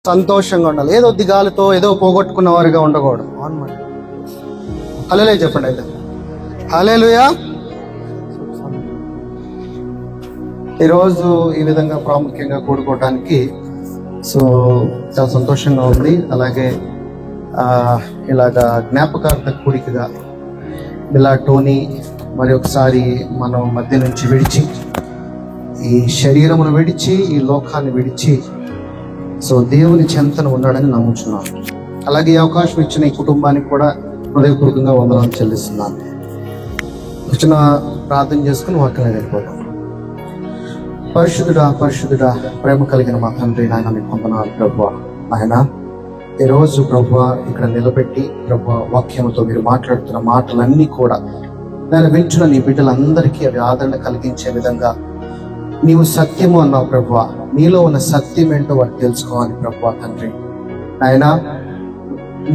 సంతోషంగా ఉండాలి. ఏదో దిగాలతో ఏదో పోగొట్టుకున్న వారిగా ఉండకూడదు. హల్లెలూయా చెప్పండి అయితే. హల్లెలూయా. ఈరోజు ఈ విధంగా ప్రాముఖ్యంగా కూడుకోవటానికి చాలా సంతోషంగా ఉంది. అలాగే ఇలాగా జ్ఞాపకార్థ కూడికగా ఇలా టోనీ మరి ఒకసారి మనం మధ్య నుంచి విడిచి, ఈ శరీరమును విడిచి, ఈ లోకాన్ని విడిచి దేవుని చెంతను ఉన్నాడని నమ్ముచున్నాను. అలాగే ఈ అవకాశం ఇచ్చిన ఈ కుటుంబానికి కూడా హృదయపూర్వకంగా వందనాలు చెల్లిస్తున్నాను. వచ్చిన ప్రార్థన చేసుకుని వాక్యం వెళ్ళిపోతాం. పరిశుద్ధుడా పరిశుద్ధుడా ప్రేమ కలిగిన మా తండ్రి, నాయన మీకు వందనాలు ప్రభువా. ఆయన ఈరోజు ప్రభువా ఇక్కడ నిలబెట్టి ప్రభువా వాక్యంతో మీరు మాట్లాడుతున్న మాటలన్నీ కూడా నేను వింటున్న నీ బిడ్డలందరికీ అవి ఆదరణ కలిగించే విధంగా నీవు సత్యము అన్నావు ప్రభువా. నీలో ఉన్న సత్యం ఏంటో వారు తెలుసుకోవాలి ప్రభువా తండ్రి. ఆయన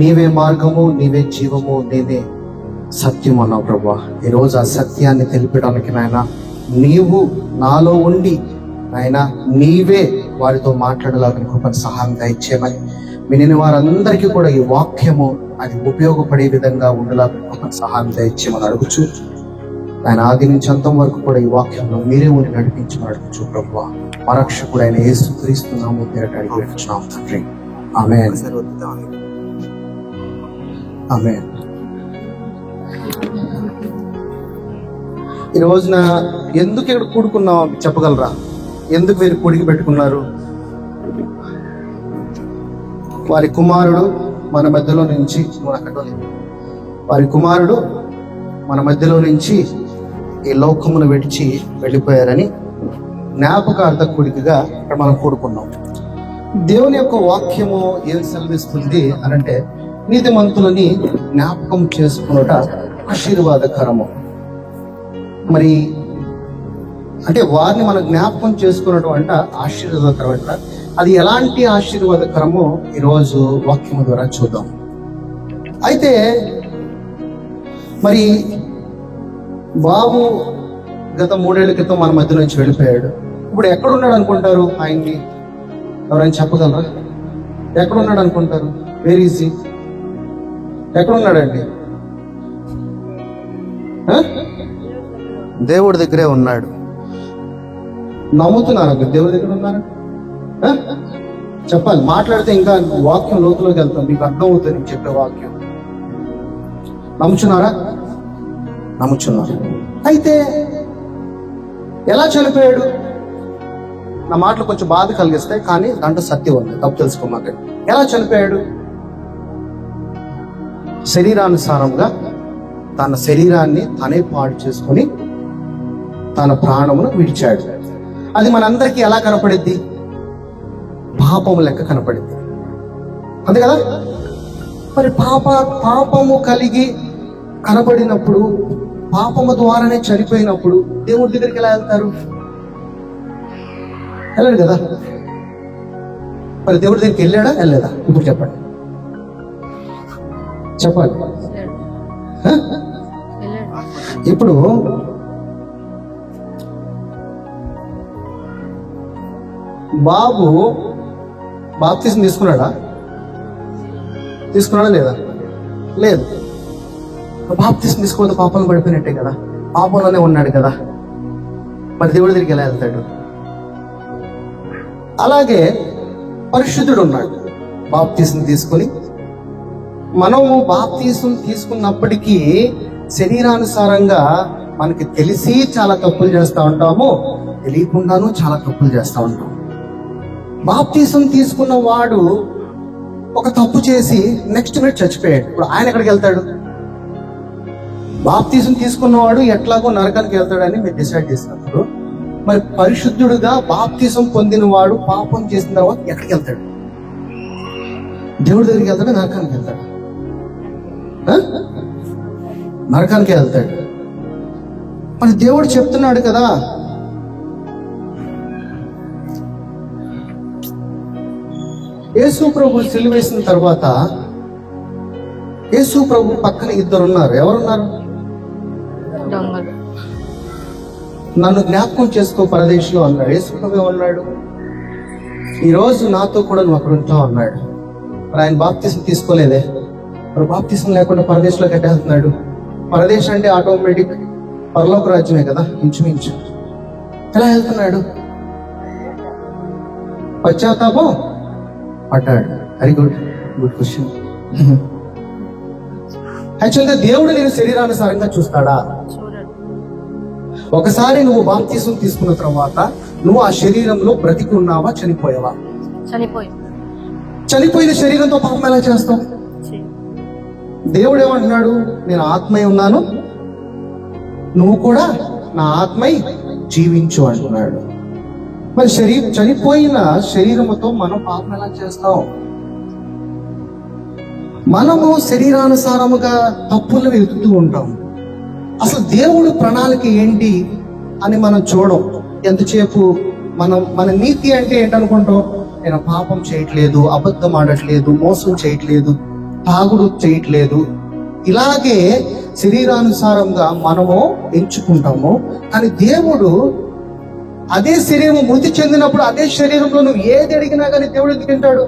నీవే మార్గము, నీవే జీవము, నేనే సత్యం అన్నావు ప్రభువా. ఈరోజు ఆ సత్యాన్ని తెలిపడానికి నాయన నీవు నాలో ఉండి ఆయన నీవే వారితో మాట్లాడలాగా కృపను సహాయం దయచేయమని, వినిన వారందరికీ కూడా ఈ వాక్యము అది ఉపయోగపడే విధంగా ఉండేలాగా కృపను సహాయం దయచేయమని అడుగుచు, ఆయన ఆది నుంచి అంతం వరకు కూడా ఈ వాక్యంలో మీరే ఉండి నడిపించమని అడుగుచు ప్రభువా. మా రక్షకుడు అయిన యేసుక్రీస్తు నామమున పేరట అడిగి వేడుచున్నాము తండ్రి. ఆమేన్. ఆమేన్. ఈ రోజున ఎందుకు ఇక్కడ కూడుకున్నాం చెప్పగలరా? ఎందుకు వీరు కూడికి పెట్టుకున్నారు? వారి కుమారుడు మన మధ్యలో నుంచి వారి కుమారుడు మన మధ్యలో నుంచి ఈ లోకమును విడిచి వెళ్ళిపోయారని జ్ఞాపకార్థ కూడికగా ఇక్కడ మనం కూడుకున్నాం. దేవుని యొక్క వాక్యము ఏం సెలవిస్తుంది అనంటే, నీతిమంతులని జ్ఞాపకం చేసుకున్నట ఆశీర్వాదకరము. మరి అంటే వారిని మనం జ్ఞాపకం చేసుకున్నట్టు అంట ఆశీర్వాదకరం అంట. అది ఎలాంటి ఆశీర్వాదకరమో ఈరోజు వాక్యము ద్వారా చూద్దాం. అయితే మరి బాబు గత 3 ఏళ్ల క్రితం మన మధ్య నుంచి వెళ్ళిపోయాడు. ఇప్పుడు ఎక్కడున్నాడు అనుకుంటారు? ఆయన్ని ఎవరైనా చెప్పగలరా? ఎక్కడున్నాడు అనుకుంటారు? వేర్ ఈజ్ హి? ఎక్కడున్నాడండి? దేవుడి దగ్గరే ఉన్నాడు. నమ్ముతున్నారు దేవుడి దగ్గర ఉన్నారు? చెప్పాలి, మాట్లాడితే ఇంకా వాక్యం లోతులోకి వెళ్తాం, మీకు అర్థం అవుతుంది నేను చెప్పే వాక్యం. నమ్ముచున్నారా? నమ్ముచున్నారు. అయితే ఎలా చనిపోయాడు? నా మాటలు కొంచెం బాధ కలిగిస్తాయి, కానీ దాంట్లో సత్యం ఉంది, తప్పు తెలుసుకోమాకండి. ఎలా చనిపోయాడు? శరీరానుసారంగా తన శరీరాన్ని తనే పాడు చేసుకొని తన ప్రాణమును విడిచాడు. అది మనందరికీ ఎలా కనపడిద్ది? పాపము లెక్క కనపడింది, అంతే కదా? మరి పాపము కలిగి కనపడినప్పుడు, పాపము ద్వారానే చనిపోయినప్పుడు దేవుడి దగ్గరికి ఎలా వెళ్తారు? వెళ్ళాడు కదా. మరి దేవుడి దగ్గరికి వెళ్ళాడా వెళ్ళలేదా? ఇప్పుడు చెప్పండి, చెప్పాలి. ఇప్పుడు బాబు బాప్తిజం తీసుకున్నాడా లేదా? లేదు. బాప్తిజం తీసుకోవద్దు, పాపంలో పడిపోయినట్టే కదా, పాపంలోనే ఉన్నాడు కదా. మరి దేవుడి దగ్గరికి ఎలా వెళ్తాడు? అలాగే పరిశుద్ధుడు ఉన్నాడు, బాప్తిజం తీసుకొని. మనము బాప్తిజం తీసుకున్నప్పటికీ శరీరానుసారంగా మనకి తెలిసి చాలా తప్పులు చేస్తూ ఉంటాము, తెలియకుండాను చాలా తప్పులు చేస్తూ ఉంటాం. బాప్తిజం తీసుకున్న వాడు ఒక తప్పు చేసి నెక్స్ట్ మినిట్ చచ్చిపోయాడు. ఇప్పుడు ఆయన ఎక్కడికి వెళ్తాడు? బాప్తిజం తీసుకున్నవాడు ఎట్లాగో నరకానికి వెళ్తాడని మీరు డిసైడ్ చేసినప్పుడు, మరి పరిశుద్ధుడుగా బాప్తిజం పొందిన వాడు పాపం చేసిన తర్వాత ఎక్కడికి వెళ్తాడు? దేవుడి దగ్గరికి వెళ్తాడు, నరకానికి వెళ్తాడు? నరకానికి వెళ్తాడు. మరి దేవుడు చెప్తున్నాడు కదా, యేసు ప్రభు సిలువ వేసిన తర్వాత యేసు ప్రభు పక్కన 2 ఉన్నారు. ఎవరున్నారు? నన్ను జ్ఞాపకం చేసుకో పరదేశంలో అన్నాడు. యేసు ప్రభు ఏమన్నాడు? ఈరోజు నాతో కూడా నువ్వు అక్కడ ఉంటావు అన్నాడు. మరి ఆయన బాప్తిసం తీసుకోలేదే, మరి బాప్తిసం లేకుండా పరదేశంలోకి కట్టేస్తున్నాడు. పరదేశం అంటే ఆటోమేటిక్ పరలోక రాజ్యమే కదా, ఇంచుమించు. ఎలా వెళ్తున్నాడు? పశ్చాత్తాపం పడ్డాడు. Very good, good question. యాక్చువల్గా దేవుడు నేను శరీరానుసారంగా చూస్తాడా? ఒకసారి నువ్వు బాప్తిసం తీసుకున్న తర్వాత నువ్వు ఆ శరీరంలో బ్రతికి ఉన్నావా, చనిపోయావా? చనిపోయిన శరీరంతో పాపం ఎలా చేస్తావు? దేవుడు ఏమంటున్నాడు? నేను ఆత్మై ఉన్నాను, నువ్వు కూడా నా ఆత్మై జీవించు అంటున్నాడు. మరి చనిపోయిన శరీరముతో మనం పాపం ఎలా చేస్తాం? మనము శరీరానుసారముగా తప్పులను వెతుకుతూ ఉంటాం. అసలు దేవుడు ప్రణాళిక ఏంటి అని మనం చూడం. ఎంతసేపు మన నీతి అంటే ఏంటనుకుంటాం? నేను పాపం చేయట్లేదు, అబద్ధం ఆడట్లేదు, మోసం చేయట్లేదు, తాగుడు చేయట్లేదు. ఇలాగే శరీరానుసారంగా మనము ఎంచుకుంటాము. కానీ దేవుడు అదే శరీరం మృతి చెందినప్పుడు అదే శరీరంలో నువ్వు ఏది అడిగినా కానీ దేవుడు ఎందుకు వింటాడు?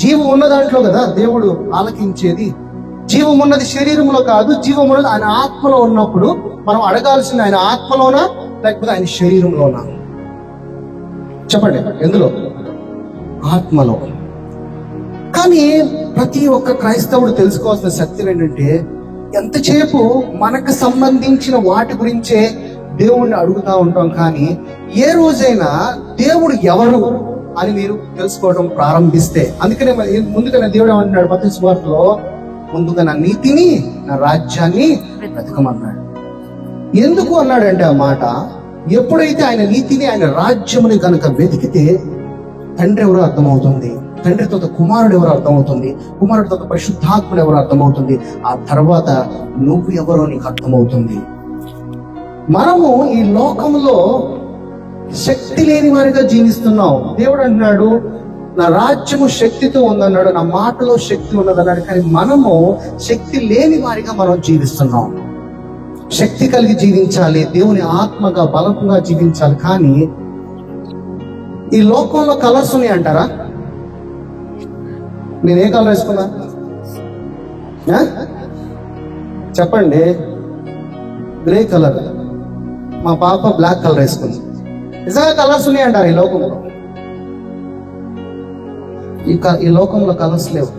జీవం ఉన్న దాంట్లో కదా దేవుడు ఆలకించేది. జీవం ఉన్నది శరీరంలో కాదు, జీవం ఉన్నది ఆయన ఆత్మలో ఉన్నప్పుడు మనం అడగాల్సింది ఆయన ఆత్మలోనా లేకపోతే ఆయన శరీరంలోనా? చెప్పండి, ఎందులో? ఆత్మలో. కానీ ప్రతి ఒక్క క్రైస్తవుడు తెలుసుకోవాల్సిన సత్యం ఏంటంటే, ఎంతసేపు మనకు సంబంధించిన వాటి గురించే దేవుణ్ణి అడుగుతా ఉంటాం. కానీ ఏ రోజైనా దేవుడు ఎవరు అని మీరు తెలుసుకోవడం ప్రారంభిస్తే, అందుకనే ముందుగా దేవుడు ఏమంటున్నాడు మత్తయి సువార్తలో, ముందుగా నా నీతిని నా రాజ్యాన్ని వెతకమన్నాడు. ఎందుకు అన్నాడంటే ఆ మాట, ఎప్పుడైతే ఆయన నీతిని ఆయన రాజ్యముని కనుక వెతికితే తండ్రి ఎవరో అర్థమవుతుంది, తండ్రి తర్వాత కుమారుడు ఎవరో అర్థమవుతుంది, కుమారుడు తర్వాత పరిశుద్ధాత్ముడు ఎవరో అర్థమవుతుంది, ఆ తర్వాత నువ్వు ఎవరో నీకు అర్థమవుతుంది. మనము ఈ లోకంలో శక్తి లేని వారిగా జీవిస్తున్నాం. దేవుడు అంటున్నాడు నా రాజ్యము శక్తితో ఉందన్నాడు, నా మాటలో శక్తి ఉన్నదన్నాడు. కానీ మనము శక్తి లేని వారిగా మనం జీవిస్తున్నాం. శక్తి కలిగి జీవించాలి, దేవుని ఆత్మగా బలంగా జీవించాలి. కానీ ఈ లోకంలో కలర్స్ ఉన్నాయి అంటారా? నేను ఏ కలర్ వేసుకున్నా చెప్పండి? Grey colour. మా పాప బ్లాక్ కలర్ వేసుకుంది. నిజంగా కలర్స్ ఉన్నాయి అంటారు ఈ లోకంలో? ఈ లోకంలో కలర్స్ లేవు.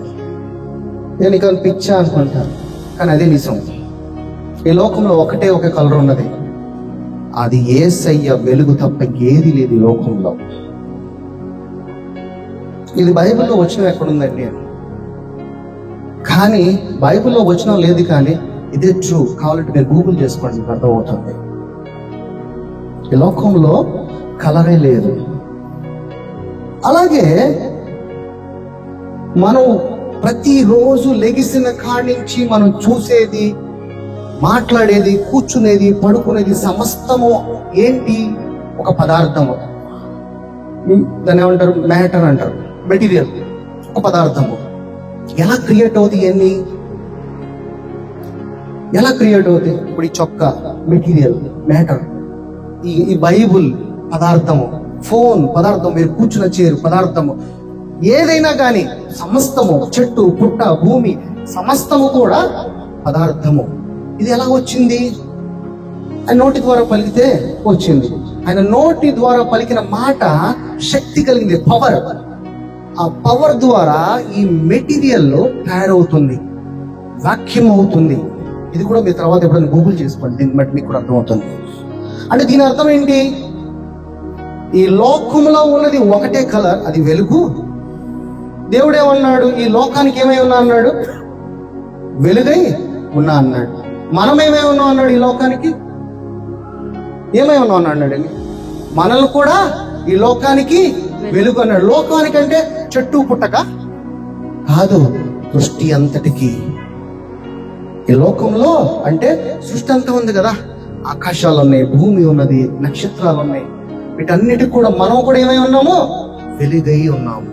నేను ఇక పిచ్చా అనుకుంటాను, కానీ అదే నిజం. ఈ లోకంలో ఒకటే ఒక కలర్ ఉన్నది, అది యేసయ్య వెలుగు తప్ప ఏది లేదు ఈ లోకంలో. ఇది బైబిల్లో వచనం ఎక్కడుందండి? కానీ బైబిల్లో వచనం లేదు, కానీ ఇదే ట్రూ. కావాలంటే మీరు గూగుల్ చేసుకోండి, మీకు అర్థమవుతుంది. ఈ లోకంలో కలరే లేదు. అలాగే మనం ప్రతిరోజు లెగిసిన కాడి నుంచి మనం చూసేది, మాట్లాడేది, కూర్చునేది, పడుకునేది సమస్తము ఏంటి? ఒక పదార్థము. దాన్ని ఏమంటారు? మ్యాటర్ అంటారు, మెటీరియల్. ఒక పదార్థము ఎలా క్రియేట్ అవుతుంది? ఇవన్నీ ఎలా క్రియేట్ అవుతాయి? ఇప్పుడు ఈ చొక్కా మెటీరియల్, మ్యాటర్. ఈ బైబుల్ పదార్థము, ఫోన్ పదార్థం, మీరు కూర్చున్న చైర్ పదార్థము. ఏదైనా కానీ సమస్తము, చెట్టు పుట్ట భూమి సమస్తము కూడా పదార్థము. ఇది ఎలా వచ్చింది? ఆయన నోటి ద్వారా పలికితే వచ్చింది. ఆయన నోటి ద్వారా పలికిన మాట శక్తి కలిగింది, పవర్. ఆ పవర్ ద్వారా ఈ మెటీరియల్ తయారవుతుంది, వాక్యం అవుతుంది. ఇది కూడా మీ తర్వాత ఎప్పుడైనా గూగుల్ చేసుకోండి, దీన్ని బట్టి మీకు కూడా అర్థమవుతుంది. అంటే దీని అర్థం ఏంటి? ఈ లోకంలో ఉన్నది ఒకటే కలర్, అది వెలుగు. దేవుడు ఏమన్నాడు? ఈ లోకానికి ఏమై ఉన్నా అన్నాడు? వెలుగై ఉన్నా అన్నాడు. మనం ఏమై ఉన్నాం అన్నాడు? ఈ లోకానికి ఏమై ఉన్నాం అన్నాడు? మనల్ని కూడా ఈ లోకానికి వెలుగు అన్నాడు. లోకానికి అంటే చెట్టు పుట్టక కాదు, సృష్టి అంతటికి. ఈ లోకంలో అంటే సృష్టి అంతా ఉంది కదా, ఆకాశాలు ఉన్నాయి, భూమి ఉన్నది, నక్షత్రాలు ఉన్నాయి. వీటన్నిటికి కూడా మనం కూడా ఏమై ఉన్నాము? వెలుగై ఉన్నాము.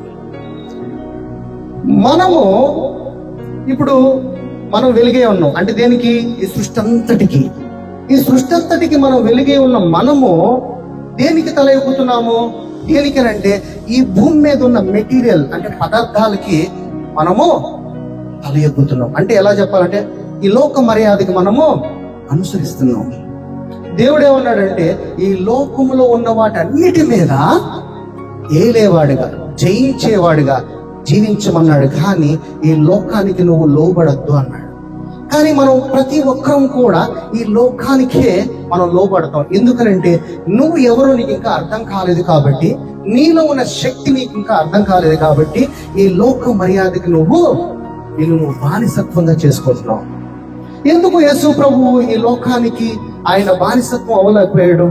మనము ఇప్పుడు మనం వెలుగే ఉన్నాం అంటే దేనికి? ఈ సృష్టి అంతటికి. ఈ సృష్టి అంతటికి మనం వెలుగే ఉన్నాం. మనము దేనికి తల ఎప్పుతున్నాము? దేనికనంటే ఈ భూమి మీద ఉన్న మెటీరియల్ అంటే పదార్థాలకి మనము తల ఎగ్గుతున్నాం. అంటే ఎలా చెప్పాలంటే ఈ లోక మర్యాదకి మనము అనుసరిస్తున్నాం. దేవుడు ఏమన్నాడంటే ఈ లోకములో ఉన్న వాటన్నిటి మీద ఏలేవాడుగా, జయించేవాడుగా జీవించమన్నాడు. కానీ ఈ లోకానికి నువ్వు లోబడద్దు అన్నాడు. కానీ మనం ప్రతి ఒక్కరం కూడా ఈ లోకానికే మనం లోబడతాం. ఎందుకనంటే నువ్వు ఎవరో నీకు ఇంకా అర్థం కాలేదు కాబట్టి, నీలో ఉన్న శక్తి నీకు ఇంకా అర్థం కాలేదు కాబట్టి ఈ లోక మర్యాదకి నువ్వు బానిసత్వంగా చేసుకుంటున్నావు. ఎందుకు యేసు ప్రభువు ఈ లోకానికి ఆయన బానిసత్వం అవ్వలేకపోయాడు?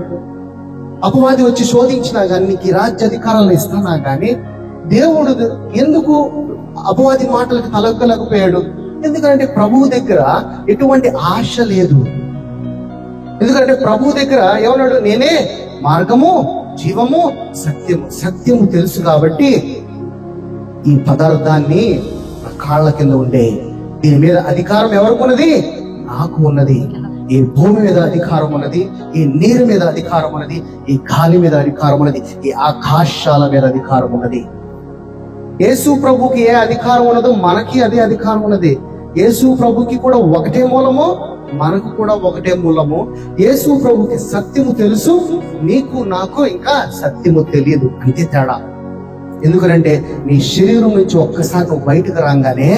అపవాది వచ్చి శోధించినా కానీ, నీకు ఈ రాజ్యాధికారాలను ఇస్తున్నా కానీ దేవుడు ఎందుకు అపవాది మాటలకు తలొగ్గలేకపోయాడు? ఎందుకంటే ప్రభువు దగ్గర ఎటువంటి ఆశ లేదు. ఎందుకంటే ప్రభువు దగ్గర ఏమన్నాడు? నేనే మార్గము, జీవము, సత్యము తెలుసు కాబట్టి ఈ పదార్థాన్ని కాళ్ళ కింద ఉండే, దీని మీద అధికారం ఎవరికి ఉన్నది? నాకు ఉన్నది. ఈ భూమి మీద అధికారం ఉన్నది, ఈ నీరు మీద అధికారం ఉన్నది, ఈ గాలి మీద అధికారం ఉన్నది, ఈ ఆకాశాల మీద అధికారం ఉన్నది. యేసు ప్రభుకి ఏ అధికారం ఉన్నదో మనకి అదే అధికారం ఉన్నది. యేసు ప్రభుకి కూడా ఒకటే మూలము, మనకు కూడా ఒకటే మూలము. యేసు ప్రభుకి సత్యము తెలుసు, నీకు నాకు ఇంకా సత్యము తెలియదు, అంతే తేడా. ఎందుకంటే నీ శరీరం నుంచి ఒక్కసారి నువ్వు బయటకు రాగానే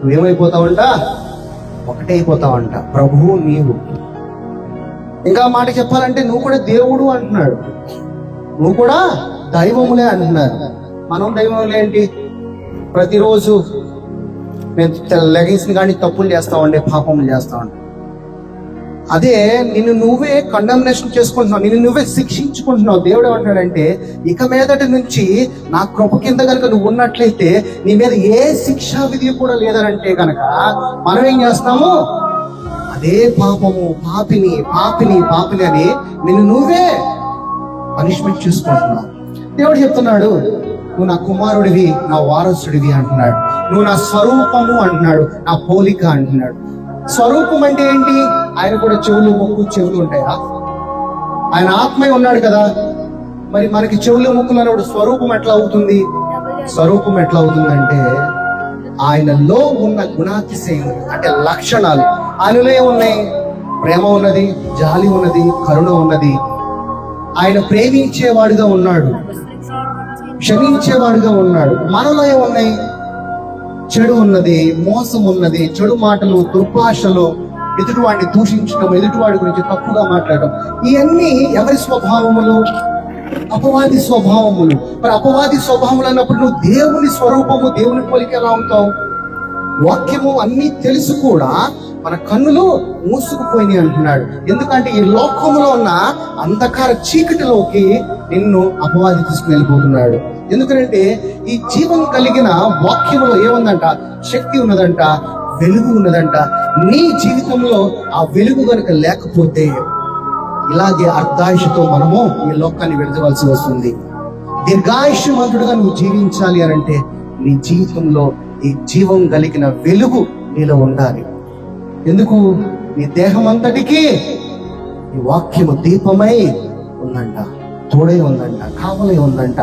నువ్వేమైపోతావంట? ఒకటే అయిపోతావంట, ప్రభువు నీవు. ఇంకా మాట చెప్పాలంటే నువ్వు కూడా దేవుడు అంటున్నాడు, నువ్వు కూడా దైవములే అంటున్నారు. మనం దైవములే ఏంటి? ప్రతిరోజు నేను లెగిసిన కానీ తప్పులు చేస్తామండి, పాపములు చేస్తామండి. అదే నిన్ను నువ్వే కండమ్నేషన్ చేసుకుంటున్నావు, నిన్ను నువ్వే శిక్షించుకుంటున్నావు. దేవుడు ఏమంటాడంటే ఇక మీదటి నుంచి నా కృప కింద కనుక నువ్వు ఉన్నట్లయితే నీ మీద ఏ శిక్షా విధి కూడా లేదనంటే కనుక మనం ఏం చేస్తాము? అదే పాపము, పాపిని అని నిన్ను నువ్వే పనిష్మెంట్ చేసుకుంటున్నావు. దేవుడు చెప్తున్నాడు, నువ్వు నా కుమారుడివి, నా వారసుడివి అంటున్నాడు. నువ్వు నా స్వరూపము అంటున్నాడు, నా పోలిక అంటున్నాడు. స్వరూపం అంటే ఏంటి? ఆయన కూడా చెవులు, ముక్కు, చెవులు ఉంటాయా? ఆయన ఆత్మే ఉన్నాడు కదా, మరి మనకి చెవులు, ముక్కులు అన్నప్పుడు స్వరూపం ఎట్లా అవుతుంది? స్వరూపం ఎట్లా అవుతుందంటే ఆయనలో ఉన్న గుణాతిశయం అంటే లక్షణాలు ఆయనలో ఉన్నాయి. ప్రేమ ఉన్నది, జాలి ఉన్నది, కరుణ ఉన్నది. ఆయన ప్రేమించేవాడుగా ఉన్నాడు, క్షమించేవాడుగా ఉన్నాడు. మనలో ఏమున్నాయి? చెడు ఉన్నది, మోసం ఉన్నది, చెడు మాటలు, దుర్భాషలు, ఎదుటివాడిని దూషించడం, ఎదుటివాడి గురించి తప్పుగా మాట్లాడడం. ఇవన్నీ ఎవరి స్వభావములు? అపవాది స్వభావములు. మరి అపవాది స్వభావములు అన్నప్పుడు నువ్వు దేవుని స్వరూపము, దేవుని పోలిక ఎలా ఉంటావు? వాక్యము అన్ని తెలుసు కూడా మన కన్నులు మూసుకుపోయినాయి అంటున్నాడు. ఎందుకంటే ఈ లోకములో ఉన్న అంధకార చీకటిలోకి నిన్ను అపవాది తీసుకుని వెళ్ళిపోతున్నాడు. ఎందుకంటే ఈ జీవం కలిగిన వాక్యంలో ఏముందంట? శక్తి ఉన్నదంట, వెలుగు ఉన్నదంట. నీ జీవితంలో ఆ వెలుగు కనుక లేకపోతే ఇలాగే అర్ధాయుషతో మనము ఈ లోకాన్ని విడదవలసి వస్తుంది. దీర్ఘాయుష్యవంతుడుగా నువ్వు జీవించాలి అనంటే నీ జీవితంలో ఈ జీవం కలిగిన వెలుగు నీలో ఉండాలి. ఎందుకు? నీ దేహం అంతటికి ఈ వాక్యము దీపమై ఉందంట, తోడై ఉందంట, కావలై ఉందంట.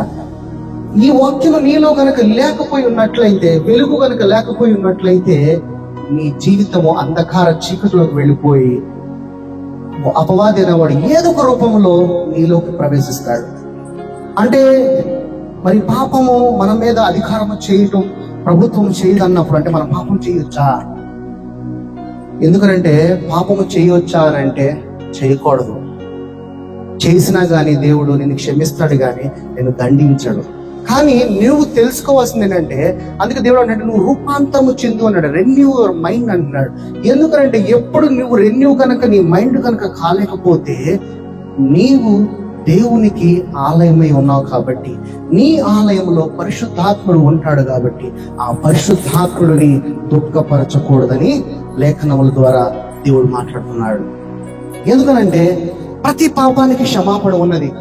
ఈ వాక్యము నీలో కనుక లేకపోయి ఉన్నట్లయితే, వెలుగు కనుక లేకపోయి ఉన్నట్లయితే నీ జీవితము అంధకార చీకటిలోకి వెళ్ళిపోయి అపవాది అనేవాడు ఏదో ఒక రూపంలో నీలోకి ప్రవేశిస్తాడు. అంటే మరి పాపము మన మీద అధికారము చేయటం ప్రభుత్వం చేయదన్నప్పుడు అంటే మనం పాపం చేయొచ్చా? ఎందుకనంటే పాపము చేయొచ్చా అని అంటే చేయకూడదు. చేసినా గానీ దేవుడు నిన్ను క్షమిస్తాడు గాని నిన్ను దండించడు. కానీ నువ్వు తెలుసుకోవాల్సింది ఏంటంటే, అందుకే దేవుడు అన్నాడు నువ్వు రూపాంతరము చెందు అన్నాడు, రెన్యూ యువర్ మైండ్ అంటున్నాడు. ఎందుకంటే ఎప్పుడు నువ్వు రెన్యూ కనుక నీ మైండ్ కనుక కాలేకపోతే నీవు దేవునికి ఆలయమై ఉన్నావు కాబట్టి, నీ ఆలయంలో పరిశుద్ధాత్ముడు ఉంటాడు కాబట్టి ఆ పరిశుద్ధాత్ముడిని దుఃఖపరచకూడదని లేఖనముల ద్వారా దేవుడు మాట్లాడుతున్నాడు. ఎందుకనంటే ప్రతి పాపానికి క్షమాపణ ఉన్నది.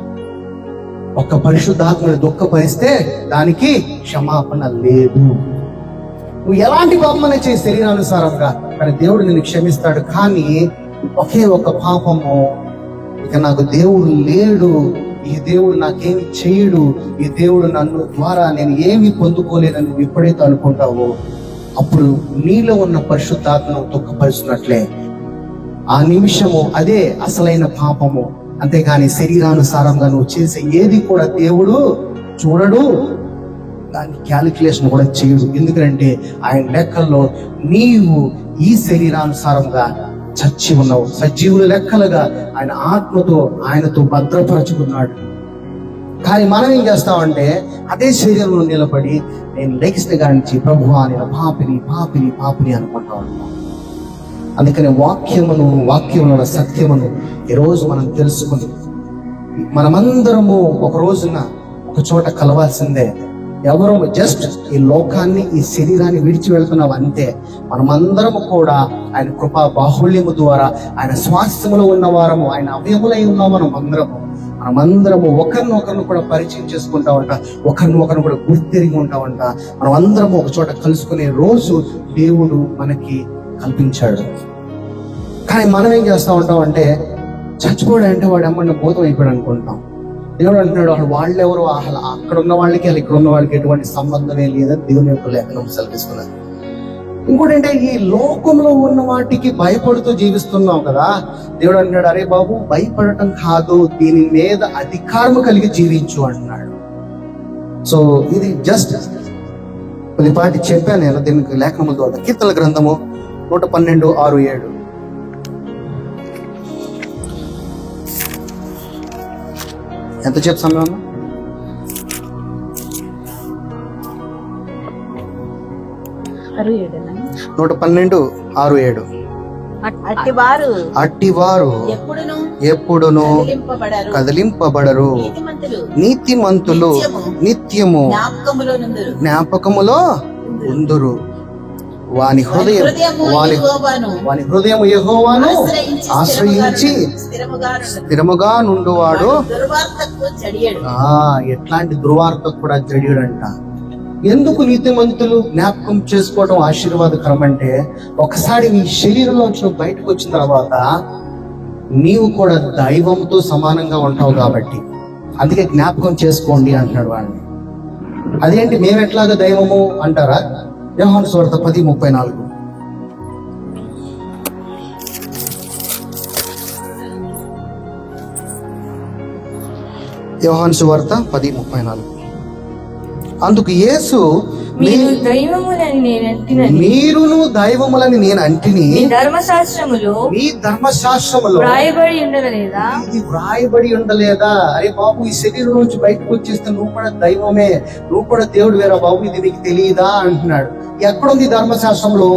ఒక్క పరిశుద్ధాత్మని దుఃఖపరిస్తే దానికి క్షమాపణ లేదు. నువ్వు ఎలాంటి పాపమనే చేయి శరీరానుసారంగా, కానీ దేవుడు నిన్ను క్షమిస్తాడు. కానీ ఒకే ఒక పాపము, ఇక నాకు దేవుడు లేడు, ఈ దేవుడు నాకేమి చేయడు, ఈ దేవుడు నన్ను ద్వారా నేను ఏమి పొందుకోలేనని నువ్వు ఎప్పుడైతే అనుకుంటావో అప్పుడు నీలో ఉన్న పరిశుద్ధాత్మను దుఃఖపరుచున్నట్లే. ఆ నిమిషము అదే అసలైన పాపము. అంతేగాని శరీరానుసారంగా నువ్వు చేసే ఏది కూడా దేవుడు చూడడు, దాని క్యాలిక్యులేషన్ కూడా చేయడు. ఎందుకంటే ఆయన లెక్కల్లో నీవు ఈ శరీరానుసారంగా చచ్చి ఉన్నావు, సజీవుల లెక్కలుగా ఆయన ఆత్మతో ఆయనతో భద్రపరచుకున్నాడు. కానీ మనం ఏం చేస్తామంటే అదే శరీరంలో నిలబడి నేను లెగిస్తే గానించి ప్రభువా నేను పాపిని పాపిని పాపిని అనుకుంటా ఉంటాం. అందుకని వాక్యములో సత్యమును ఈరోజు మనం తెలుసుకుని మనమందరము ఒక రోజున ఒక చోట కలవాల్సిందే. ఎవరు జస్ట్ ఈ లోకాన్ని ఈ శరీరాన్ని విడిచి వెళ్తున్నాం అంతే. మనమందరము కూడా ఆయన కృపా బాహుళ్యము ద్వారా ఆయన స్వాస్థ్యములో ఉన్నవారము, ఆయన అవయములై ఉన్నాం. మనమందరము ఒకరినొకరిని కూడా పరిచయం చేసుకుంటామంట, ఒకరిని కూడా గుర్తిరిగి ఉంటామంట. మనం అందరము ఒక చోట కలుసుకునే రోజు దేవుడు మనకి కల్పించాడు. కానీ మనం ఏం చేస్తా ఉంటాం అంటే చచ్చిపోయాడు అంటే వాడు ఏమన్నా భూతం అయిపోయాడు అనుకుంటాం. దేవుడు అంటున్నాడు వాళ్ళెవరు, అసలు అక్కడ ఉన్న వాళ్ళకి అలా ఇక్కడ ఉన్న వాళ్ళకి ఎటువంటి సంబంధమే లేదని దేవుని యొక్క లేఖనం సెలవిస్తున్నారు. ఇంకోటి అంటే ఈ లోకంలో ఉన్న వాటికి భయపడుతూ జీవిస్తున్నాం కదా. దేవుడు అంటున్నాడు అరే బాబు భయపడటం కాదు, దీని మీద అధికారం కలిగి జీవించు అంటున్నాడు. సో ఇది జస్ట్ కొద్దిపాటి చెప్పాను నేను దీనికి లేఖనముల ద్వారా. కీర్తన గ్రంథము 112:6-7. ఎంత చెప్పు సమయం? 112:6-7. అట్టివారు ఎప్పుడును కదిలింపబడరు, నీతిమంతులు నిత్యము జ్ఞాపకములో ఉందురు. వాని హృదయము యెహోవాను ఆశ్రయించి స్థిరముగా నుండువాడు ఎట్లాంటి దుర్వార్తకు కూడా జడియుడంట. ఎందుకు నీతిమంతులు జ్ఞాపకం చేసుకోవడం ఆశీర్వాదకరం అంటే ఒకసారి నీ శరీరంలోంచి బయటకు వచ్చిన తర్వాత నీవు కూడా దైవంతో సమానంగా ఉంటావు కాబట్టి అందుకే జ్ఞాపకం చేసుకోండి అంటున్నాడు వాడిని. అదేంటి మేము ఎట్లాగా దైవము అంటారా? యోహాను సువార్త 10:34. యోహాను సువార్త 10:34. అందుకు యేసు మీరును దైవములని నేను అంటిని మీ ధర్మశాస్త్రములో ఇది వ్రాయబడి ఉండలేదా? అరే బాబు ఈ శరీరం నుంచి బయటకు వచ్చేస్తే నువ్వు కూడా దైవమే, నువ్వు కూడా దేవుడు వేరా బాబు, ఇది నీకు తెలియదా అంటున్నాడు. ఎక్కడుంది ధర్మశాస్త్రంలో?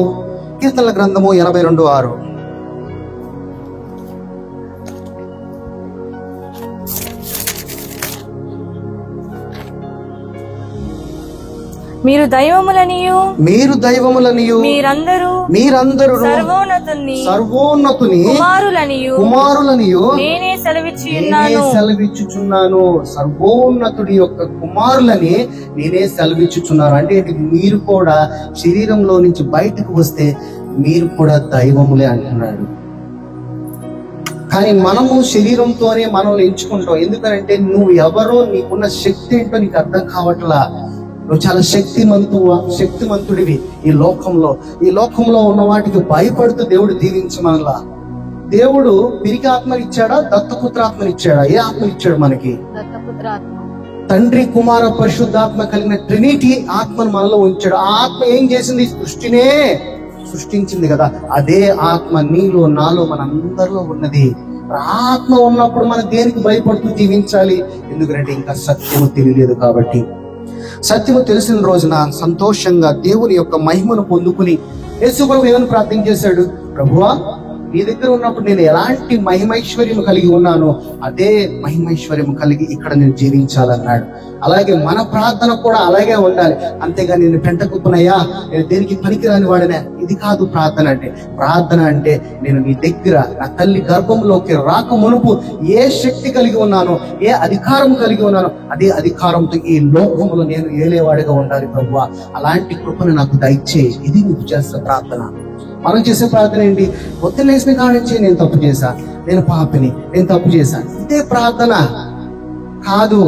కీర్తనల గ్రంథము 82:6. మీరు దైవములనియు మీరందరూ సర్వోన్నతుని కుమారులనియు నేనే సెలవిచ్చుచున్నాను. సర్వోన్నతుడి యొక్క కుమారులని నేనే సెలవిచ్చుచున్నాను అంటే మీరు కూడా శరీరంలో నుంచి బయటకు వస్తే మీరు కూడా దైవములే అంటున్నాడు. కానీ మనము శరీరంతోనే మనల్ని ఎంచుకుంటాం. ఎందుకంటే నువ్వు ఎవరో, నీకున్న శక్తి ఏంటో నీకు అర్థం కావట్లా. నువ్వు చాలా శక్తిమంతుడివి. ఈ లోకంలో ఉన్న వాటికి భయపడుతూ దేవుడు దీవించమనలా. దేవుడు పిరికి ఆత్మని ఇచ్చాడా, దత్తపుత్ర ఆత్మని ఇచ్చాడా? ఏ ఆత్మని ఇచ్చాడు మనకి? తండ్రి కుమార పరిశుద్ధాత్మ కలిగిన ట్రినిటీ ఆత్మను మనలో ఉంచాడు. ఆ ఆత్మ ఏం చేసింది? సృష్టినే సృష్టించింది కదా. అదే ఆత్మ నీలో నాలో మనందరిలో ఉన్నది. ఆత్మ ఉన్నప్పుడు మనం దేనికి భయపడుతూ జీవించాలి? ఎందుకంటే ఇంకా సత్యము తెలియలేదు కాబట్టి. సత్యము తెలిసిన రోజున సంతోషంగా దేవుని యొక్క మహిమను పొందుకుని యేసు ప్రభు ఏమని ప్రార్థన చేశాడు? ప్రభువా నీ దగ్గర ఉన్నప్పుడు నేను ఎలాంటి మహిమైశ్వర్యం కలిగి ఉన్నానో అదే మహిమైశ్వర్యం కలిగి ఇక్కడ నేను జీవించాలన్నాడు. అలాగే మన ప్రార్థన కూడా అలాగే ఉండాలి. అంతేగాని నేను పెంట కుప్పనయ్యా, నేను దేనికి పనికిరాని వాడినా, ఇది కాదు ప్రార్థన అంటే. ప్రార్థన అంటే నేను నీ దగ్గర నా తల్లి గర్భంలోకి రాక మునుపు ఏ శక్తి కలిగి ఉన్నానో, ఏ అధికారం కలిగి ఉన్నానో అదే అధికారంతో ఈ లోకంలో నేను ఏలేవాడిగా ఉండాలి ప్రభువా, అలాంటి కృపను నాకు దయచేయి. ఇది నువ్వు చేసే ప్రార్థన. మనం చేసే ప్రార్థన ఏంటి? పొద్దున్నేసిన కానించి నేను తప్పు చేశా, నేను పాపిని, నేను తప్పు చేశాను, ఇదే ప్రార్థన. కాదు,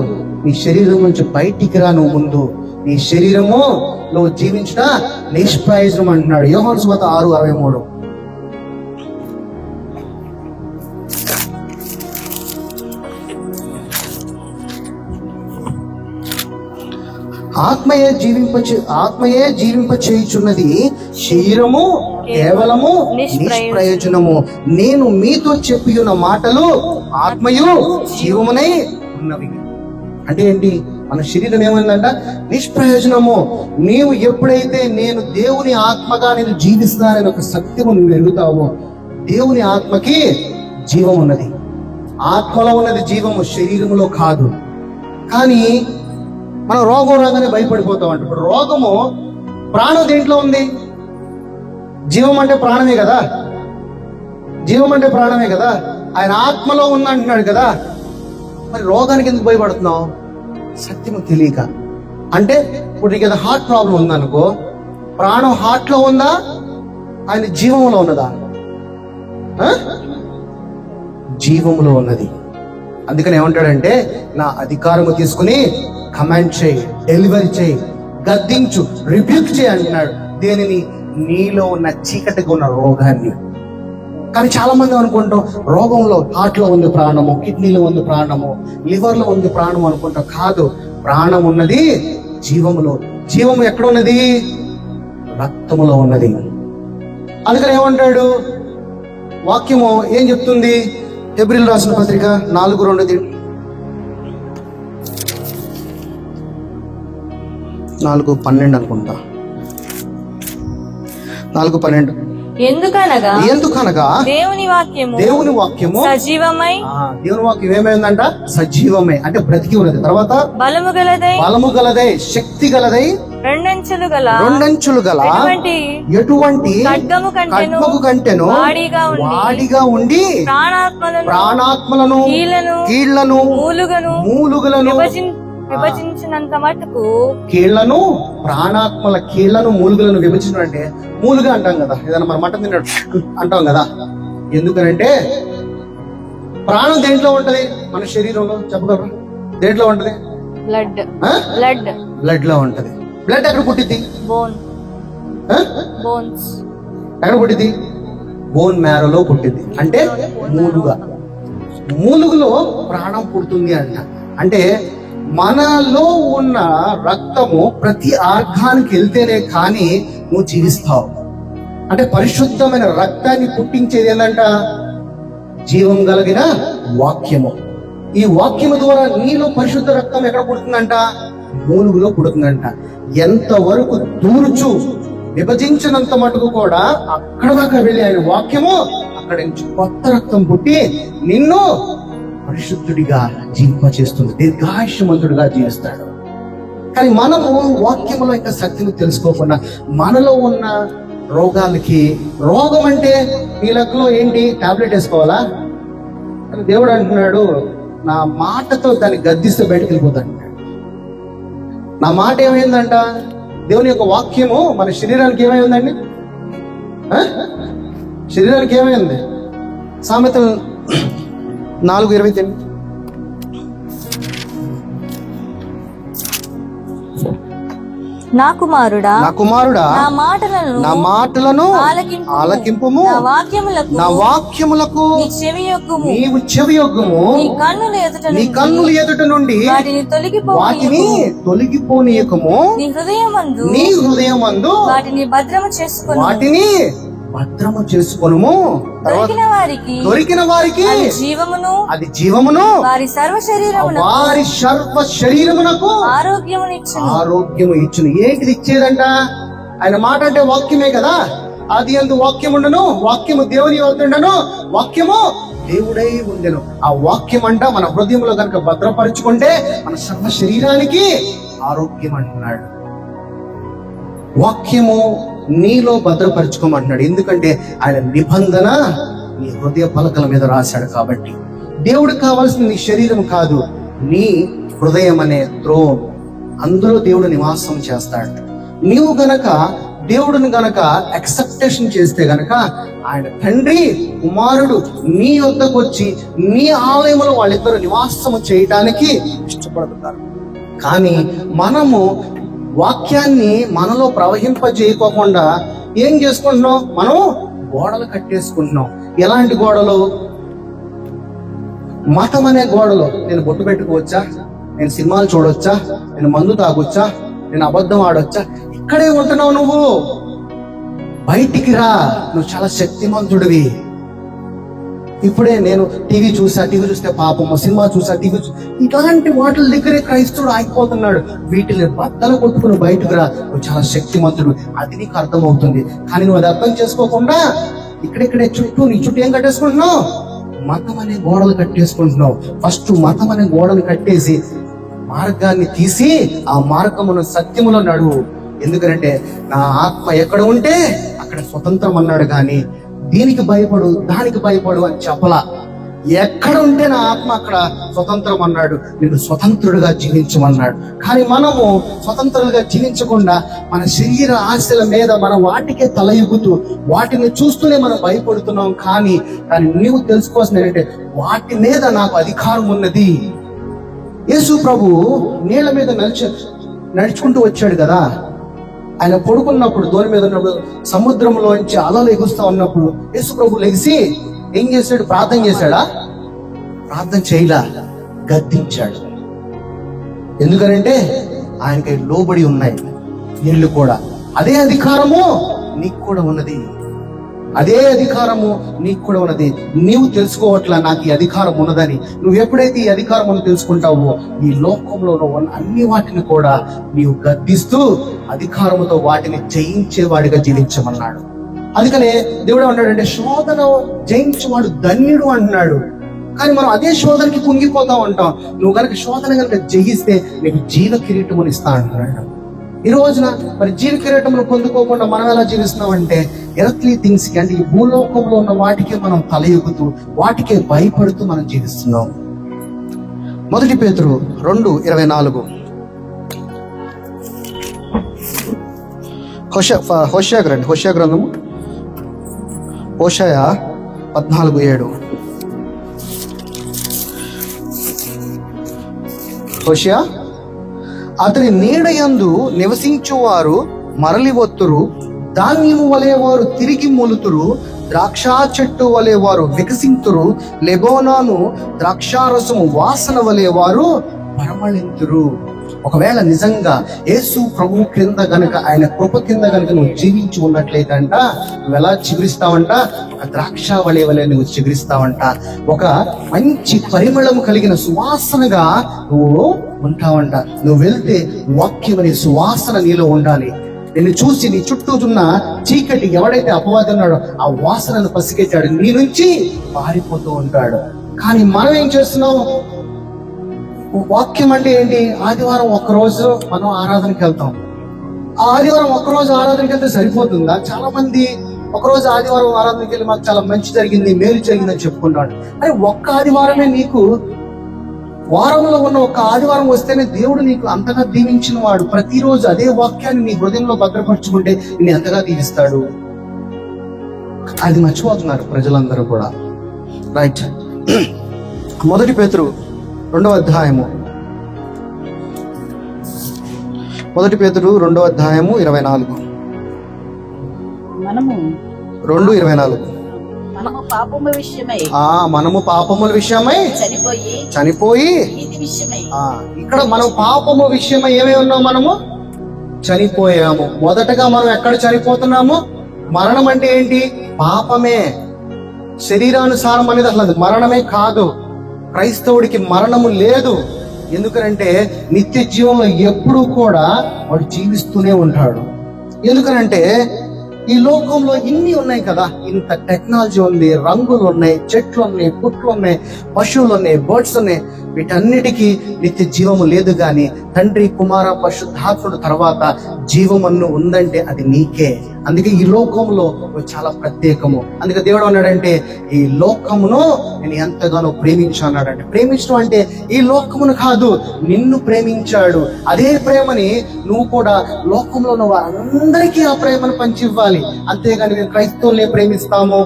నీ శరీరం నుంచి బయటికి రా, నువ్వు ముందు నీ శరీరము నువ్వు జీవించిన నిష్ప్రయోజనం అంటున్నాడు. యోహాను సువార్త 6:63. ఆత్మయే జీవింప చేయుచున్నది, శరీరము కేవలము నిష్ప్రయోజనము. నేను మీతో చెప్పి ఉన్న మాటలు ఆత్మయు జీవమునై ఉన్నవి. అంటే ఏంటి? మన శరీరం ఏమైందంట? నిష్ప్రయోజనము. నీవు ఎప్పుడైతే నేను దేవుని ఆత్మగా నేను జీవిస్తానని ఒక సత్యము నువ్వు ఎరుగుతావో, దేవుని ఆత్మకి జీవం ఉన్నది. ఆత్మలో ఉన్నది జీవము, శరీరములో కాదు. కానీ మనం రోగం రాగానే భయపడిపోతాం అంట. ఇప్పుడు రోగము, ప్రాణం దేంట్లో ఉంది? జీవం అంటే ప్రాణమే కదా, జీవం అంటే ప్రాణమే కదా. ఆయన ఆత్మలో ఉన్న అంటున్నాడు కదా. మరి రోగానికి ఎందుకు భయపడుతున్నావు? సత్యము తెలియక. అంటే ఇప్పుడు నీకు ఏదో హార్ట్ ప్రాబ్లం ఉందనుకో, ప్రాణం హార్ట్ లో ఉందా, ఆయన జీవంలో ఉన్నదా? జీవములో ఉన్నది. అందుకని ఏమంటాడంటే, నా అధికారము తీసుకుని కమాండ్ చేయి, డెలివరీ చేయి, గద్దించు, రిబ్యూక్ చేయి అంటున్నాడు. దేనిని? నీలో ఉన్న చీకటిగా ఉన్న రోగాన్ని. కానీ చాలా మంది అనుకుంటాం రోగంలో హార్ట్ లో ఉంది ప్రాణము, కిడ్నీలో ఉంది ప్రాణము, లివర్ లో ఉంది ప్రాణం అనుకుంటాం. కాదు, ప్రాణం ఉన్నది జీవములో. జీవము ఎక్కడ ఉన్నది? రక్తములో ఉన్నది. అందుకని ఏమంటాడు వాక్యము? ఏం చెప్తుంది? హెబ్రీయులకు రాసిన పత్రిక 4:2 4:12 అనుకుంటా. 4:12. ఎందుకనగా దేవుని వాక్యము సజీవమై, దేవుని వాక్యం ఏమైందంట? సజీవమై అంటే బ్రతికి ఉన్నది. తర్వాత బలము గలదై, శక్తి గలదై, రెండంచులు గల ఎటువంటి ఖడ్గము కంటెను వాడిగా ఉండి ప్రాణాత్మలను, కీళ్లను, మూలుగలను విభజించినంత మటుకు, కీళ్లను, ప్రాణాత్మల కీళ్లను, మూలుగులను విభజించడం అంటే, మూలుగా అంటాం కదా, ఏదైనా మన మటన్ తిన్నాడు అంటాం కదా. ఎందుకనంటే ప్రాణం దేంట్లో ఉంటది? మన శరీరంలో. చెప్పగలరా దేంట్లో ఉంటది? బ్లడ్ లో ఉంటది. బ్లడ్ ఎక్కడ పుట్టింది? ఎక్కడ పుట్టింది? బోన్ మ్యారోలో పుట్టింది. అంటే మూలుగులో ప్రాణం పుడుతుంది అంట. అంటే మనలో ఉన్న రక్తము ప్రతి ఆర్గానికి వెళ్తేనే కానీ నువ్వు జీవిస్తావు. అంటే పరిశుద్ధమైన రక్తాన్ని పుట్టించేది ఏంటంట? జీవం కలిగిన వాక్యము. ఈ వాక్యము ద్వారా నీలో పరిశుద్ధ రక్తం ఎక్కడ పుడుతుందంట? మూలుగులో పుడుతుందంట. ఎంతవరకు దూర్చు విభజించినంత మటుకు కూడా అక్కడ దాకా వెళ్ళి ఆయన వాక్యము అక్కడి నుంచి కొత్త రక్తం పుట్టి నిన్ను పరిశుద్ధుడిగా జీవింపచేస్తుంది, దీర్ఘాయుష్మంతుడిగా జీవిస్తాడు. కానీ మనము వాక్యములో ఇంకా శక్తిని తెలుసుకోకుండా మనలో ఉన్న రోగాలకి, రోగం అంటే ఈ లెక్కలో ఏంటి? టాబ్లెట్ వేసుకోవాలా? కానీ దేవుడు అంటున్నాడు, నా మాటతో దాన్ని గద్దిస్తే బయటకు వెళ్ళిపోతాడు. నా మాట ఏమైందంట? దేవుని యొక్క వాక్యము మన శరీరానికి ఏమైందండి? శరీరానికి ఏమైంది? సామెతలు 4:29. నా కుమారుడా నా మాటలను ఆలకింపుము, నా వాక్యములకు నీవు చెవియొగ్గుము, నీ కన్నుల ఎదుట నుండి వాటిని తొలగిపోనీయకము, నీ హృదయమందు వాటిని భద్రము చేసుకొనుము. దొరికిన వారికి అది జీవమును, వారి సర్వ శరీరమునకు ఆరోగ్యము ఇచ్చును. ఏంటిది ఇచ్చేదంట? ఆయన మాట అంటే వాక్యమే కదా. అది అందు వాక్యముండను, వాక్యము దేవుని అవుతుండను, వాక్యము దేవుడై ఉండెను. ఆ వాక్యం అంట మన హృదయంలో కనుక భద్రపరుచుకుంటే మన సర్వ శరీరానికి ఆరోగ్యం అంటున్నాడు. వాక్యము నీలో భద్రపరచుకోమంటున్నాడు. ఎందుకంటే ఆయన నిబంధన నీ హృదయ పలకల మీద రాశాడు. కాబట్టి దేవుడికి కావాల్సిన నీ శరీరం కాదు, నీ హృదయం అనే త్రోన్. అందులో దేవుడు నివాసం చేస్తాడు. నీవు గనక దేవుడిని గనక అక్సెప్టేషన్ చేస్తే గనక ఆయన తండ్రి కుమారుడు నీ వద్దకు వచ్చి నీ ఆలయంలో వాళ్ళిద్దరు నివాసము చేయటానికి ఇష్టపడుతున్నారు. కానీ మనము వాక్యాన్ని మనలో ప్రవహింపజేయకోకుండా ఏం చేసుకుంటున్నాం? మనం గోడలు కట్టేసుకుంటున్నాం. ఎలాంటి గోడలు? మతం అనే గోడలు. నేను బొట్టు పెట్టుకోవచ్చా, నేను సినిమాలు చూడొచ్చా, నేను మందు తాగొచ్చా, నేను అబద్ధం ఆడొచ్చా? ఇక్కడే ఉంటున్నావు నువ్వు. బయటికి రా, నువ్వు చాలా శక్తిమంతుడివి. ఇప్పుడే నేను టీవీ చూస్తే పాపము, సినిమా ఇట్లాంటి వాటి దగ్గరే క్రైస్తవుడు ఆగిపోతున్నాడు. వీటిని బద్దలు కొట్టుకుని బయటకు రా, నువ్వు చాలా శక్తిమంతుడు, అది నీకు అర్థమవుతుంది. కానీ నువ్వు అది అర్థం చేసుకోకుండా ఇక్కడిక్కడే నీ చుట్టూ ఏం కట్టేసుకుంటున్నావు? మతం అనే గోడలు కట్టేసుకుంటున్నావు. ఫస్ట్ మతం అనే గోడలు కట్టేసి మార్గాన్ని తీసి ఆ మార్గమును సత్యములో నడువు. ఎందుకంటే నా ఆత్మ ఎక్కడ ఉంటే అక్కడ స్వతంత్రం అన్నాడు, కానీ దీనికి భయపడు దానికి భయపడు అని చెప్పలా. ఎక్కడ ఉంటే నా ఆత్మ అక్కడ స్వతంత్రం అన్నాడు, నేను స్వతంత్రుడిగా జీవించమన్నాడు. కానీ మనము స్వతంత్రులుగా జీవించకుండా మన శరీర ఆశల మీద మనం వాటికే తల ఎగుతూ వాటిని చూస్తూనే మనం భయపడుతున్నాం. కానీ నీవు తెలుసుకోవాల్సింది ఏంటంటే వాటి మీద నాకు అధికారం ఉన్నది. యేసు ప్రభు నీళ్ళ మీద నడుచుకుంటూ వచ్చాడు కదా. ఆయన పడుకున్నప్పుడు దోణి మీద ఉన్నప్పుడు సముద్రంలోంచి అలలు ఎగుస్తా ఉన్నప్పుడు యేసు ప్రభు లెగిసి ఏం చేశాడు? ప్రార్థన చేశాడా? ప్రార్థన చేయలా, గద్దించాడు. ఎందుకనంటే ఆయనకి లోబడి ఉన్నాయి నీళ్లు కూడా. అదే అధికారము నీకు కూడా ఉన్నది. అదే అధికారము నీకు కూడా ఉన్నది. నీవు తెలుసుకోవట్లా నాకు ఈ అధికారం ఉన్నదని. నువ్వు ఎప్పుడైతే ఈ అధికారం తెలుసుకుంటావో ఈ లోకంలో ఉన్న అన్ని వాటిని కూడా నీవు గద్దిస్తూ అధికారముతో వాటిని జయించేవాడిగా జీవించమన్నాడు. అందుకనే దేవుడు అన్నాడంటే శోధన జయించేవాడు ధన్యుడు అంటున్నాడు. కానీ మనం అదే శోధనకి కుంగిపోతా ఉంటాం. నువ్వు కనుక శోధన కనుక జయిస్తే నీకు జీవ కిరీటముని ఇస్తా అంటున్నాడు. ఈ రోజున మరి జీవ కిరీటమును పొందుకోకుండా మనం ఎలా జీవిస్తున్నామంటే ఎర్త్లీ థింగ్స్ కి, అంటే ఈ భూలోకంలో ఉన్న వాటికే మనం తల ఎగుతూ వాటికే భయపడుతూ మనం జీవిస్తున్నాం. 1 పేతురు 2:24. హోషేయ గ్రంథము హోషేయ 14:7. హోషేయ, అతని నీడయందు నివసించువారు మరలి వత్తురు, ధాన్యము వలె వారు తిరిగి మొలుతురు, ద్రాక్ష చెట్టు వలె వారు వికసింతురు, లెబోనాను ద్రాక్షారసము వాసన వలె వారు పరమళింతురు. ఒకవేళ నిజంగా యేసు ప్రభు కింద గనక, ఆయన కృప కింద గనక నువ్వు జీవించి ఉన్నట్లయితే అంట నువ్వు ఎలా చిగురిస్తావంట? ఒక ద్రాక్ష వలె నువ్వు చిగురిస్తావంట. ఒక మంచి పరిమళము కలిగిన సువాసనగా నువ్వు ఉంటావంట. నువ్వు వెళ్తే వాక్యం అనే సువాసన నీలో ఉండాలి. నిన్ను చూసి నీ చుట్టూ ఉన్న చీకటి ఎవడైతే అపవాది ఉన్నాడో ఆ వాసనను పసిగెట్టాడు, నీ నుంచి పారిపోతూ ఉంటాడు. కానీ మనం ఏం చేస్తున్నాం? వాక్యం అంటే ఏంటి? ఆదివారం ఒక్కరోజు మనం ఆరాధనకి వెళ్తాం. ఆదివారం ఒక్కరోజు ఆరాధనకి వెళ్తే సరిపోతుందా? చాలా మంది ఒకరోజు ఆదివారం ఆరాధనకి వెళ్ళి మాకు చాలా మంచి జరిగింది, మేలు జరిగిందని చెప్పుకుంటాడు. అరే ఒక్క ఆదివారమే నీకు, వారంలో ఉన్న ఒక్క ఆదివారం వస్తేనే దేవుడు నీకు అంతగా దీవించిన వాడు. ప్రతిరోజు అదే వాక్యాన్ని నీ హృదయంలో భద్రపరుచుకుంటే నేను ఎంతగా దీవిస్తాడు. అది మర్చిపోతున్నారు ప్రజలందరూ కూడా. రైట్. 1 పేతురు 2వ అధ్యాయము 1 పేతురు 2వ అధ్యాయము 24. మనము 2:24. మనము పాపముల విషయమై చనిపోయి ఇక్కడ మనం పాపము విషయమై ఏమై ఉన్నాం? మనము చనిపోయాము. మొదటగా మనం ఎక్కడ చనిపోతున్నాము? మరణం అంటే ఏంటి? పాపమే. శరీరానుసారం అనేది అసలు మరణమే కాదు. క్రైస్తవుడికి మరణము లేదు. ఎందుకనంటే నిత్య జీవంలో ఎప్పుడూ కూడా వాడు జీవిస్తూనే ఉంటాడు. ఎందుకనంటే ఈ లోకంలో ఇన్ని ఉన్నాయి కదా, ఇంత టెక్నాలజీ ఉంది, రంగులు ఉన్నాయి, చెట్లు ఉన్నాయి, పుట్లు ఉన్నాయి, పశువులు ఉన్నాయి, బర్డ్స్ ఉన్నాయి. వీటన్నిటికీ నిత్య జీవము లేదు. గాని తండ్రి, కుమార, పరిశుద్ధాత్ముడు తర్వాత జీవమన్ను ఉందంటే అది నీకే. అందుకే ఈ లోకంలో నువ్వు చాలా ప్రత్యేకము. అందుకే దేవుడు అన్నాడంటే ఈ లోకమును నేను ఎంతగానో ప్రేమించు అన్నాడంటే. ప్రేమించడం అంటే ఈ లోకమును కాదు, నిన్ను ప్రేమించాడు. అదే ప్రేమని నువ్వు కూడా లోకంలో ఉన్న వారందరికీ ఆ ప్రేమను పంచివ్వాలి. అంతేగాని మేము క్రైస్తవుల్ని ప్రేమిస్తాము,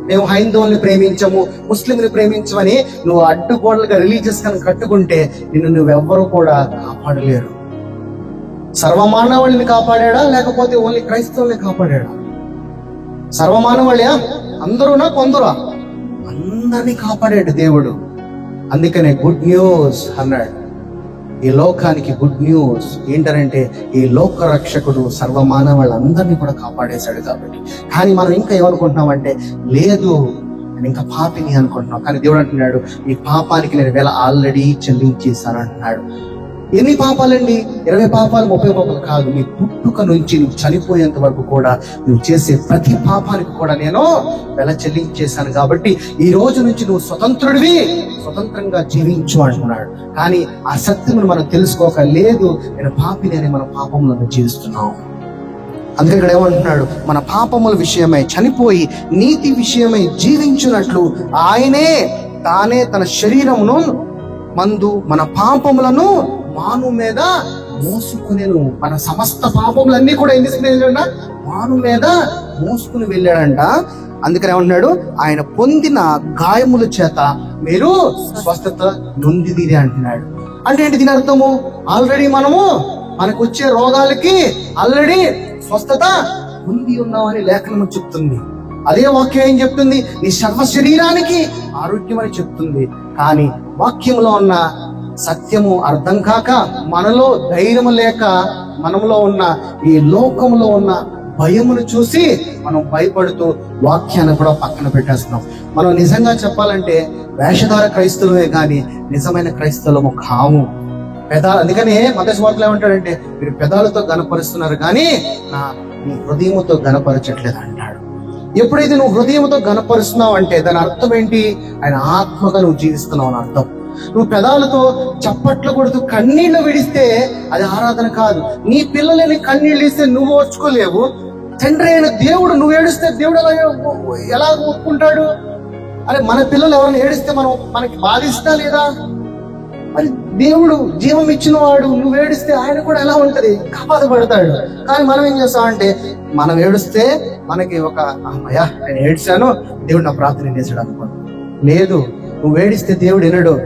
మేము హైందవుల్ని ప్రేమించము, ముస్లింని ప్రేమించమని నువ్వు అడ్డుగోడలుగా రిలీజియస్ గా కట్టుకుంటే నిన్ను నువ్వెవ్వరూ కూడా కాపాడలేరు. సర్వమానవాళిని కాపాడా లేకపోతే ఓన్లీ క్రైస్తవుల్ని కాపాడా? సర్వమానవాళియా? అందరూనా కొందరా? అందరినీ కాపాడాడు దేవుడు. అందుకనే గుడ్ న్యూస్ అన్నాడు. ఈ లోకానికి గుడ్ న్యూస్ ఏంటంటే ఈ లోక రక్షకుడు సర్వమానవాళ్ళందరినీ కూడా కాపాడేశాడు కాబట్టి. కానీ మనం ఇంకా ఏమనుకుంటున్నామంటే లేదు నేను ఇంకా పాపిని అనుకుంటున్నాం. కానీ దేవుడు అంటున్నాడు ఈ పాపానికి నేను వేళ ఆల్రెడీ చెల్లించేశాను అంటున్నాడు. ఎన్ని పాపాలండి? 20 పాపాలు 30 పాపాలు కాదు. నీ పుట్టుక నుంచి నువ్వు చనిపోయేంత వరకు కూడా నువ్వు చేసే ప్రతి పాపానికి కూడా నేను వెల చెల్లించేశాను కాబట్టి ఈ రోజు నుంచి నువ్వు స్వతంత్రుడివి, స్వతంత్రంగా జీవించు అంటున్నాడు. కానీ ఆ సత్యమును మనం తెలుసుకోక లేదు నేను పాపిని అని మన పాపంలో జీవిస్తున్నాం. అందుకే ఇక్కడ ఏమంటున్నాడు, మన పాపముల విషయమై చనిపోయి నీతి విషయమై జీవించున్నట్లు ఆయనే తానే తన శరీరమును మందు మన పాపములను మాను మీద మోసుకునేను. మన సమస్త పాపములన్నీ కూడా ఏం తీసుకుని మాను మీద మోసుకుని వెళ్ళాడంట. అందుకని ఏమంటున్నాడు, ఆయన పొందిన గాయముల చేత మీరు స్వస్థత నొందిదిరి అంటున్నాడు. అంటే ఏంటి దీని అర్థము? ఆల్రెడీ మనకు వచ్చే రోగాలకి ఆల్రెడీ స్వస్థత పొంది ఉన్నామని లేఖనం చెప్తుంది. అదే వాక్యం ఏం చెప్తుంది? నీ సర్వ శరీరానికి ఆరోగ్యం అని చెప్తుంది. కానీ వాక్యంలో ఉన్న సత్యము అర్థం కాక మనలో ధైర్యం లేక మనలో ఉన్న ఈ లోకంలో ఉన్న భయమును చూసి మనం భయపడుతూ వాక్యాన్ని కూడా పక్కన పెట్టేస్తున్నాం. మనం నిజంగా చెప్పాలంటే వేషధార క్రైస్తవులే కానీ నిజమైన క్రైస్తవులము కాము. అందుకనే మత్తయి సువార్తలో ఏమంటాడంటే మీరు పెదాలతో గణపరుస్తున్నారు కానీ నీ హృదయముతో గణపరచట్లేదు అంటాడు. ఎప్పుడైతే నువ్వు హృదయంతో గణపరుస్తున్నావు అంటే దాని అర్థం ఏంటి? ఆయన ఆత్మగా నువ్వు జీవిస్తున్నావు అని అర్థం. నువ్వు పెదాలతో చప్పట్లు కొడుతూ కన్నీళ్లు విడిస్తే అది ఆరాధన కాదు. నీ పిల్లలని కన్నీళ్ళు ఇస్తే నువ్వు ఓర్చుకోలేవు. తండ్రి అయిన దేవుడు నువ్వు ఏడిస్తే దేవుడు ఎలా ఒప్పుకుంటాడు? అరే మన పిల్లలు ఎవరైనా ఏడిస్తే మనకి బాధిస్తా లేదా? మరి దేవుడు జీవం ఇచ్చిన వాడు నువ్వు ఏడిస్తే ఆయన కూడా ఎలా ఉంటది? బాధపడతాడు. కానీ మనం ఏం చేస్తామంటే మనం ఏడిస్తే మనకి ఒక అమ్మయ్యా నేను ఏడ్చాను దేవుడు నా ప్రార్థన చేశాడు అనుకో. లేదు, నువ్వు ఏడిస్తే దేవుడు వినడు.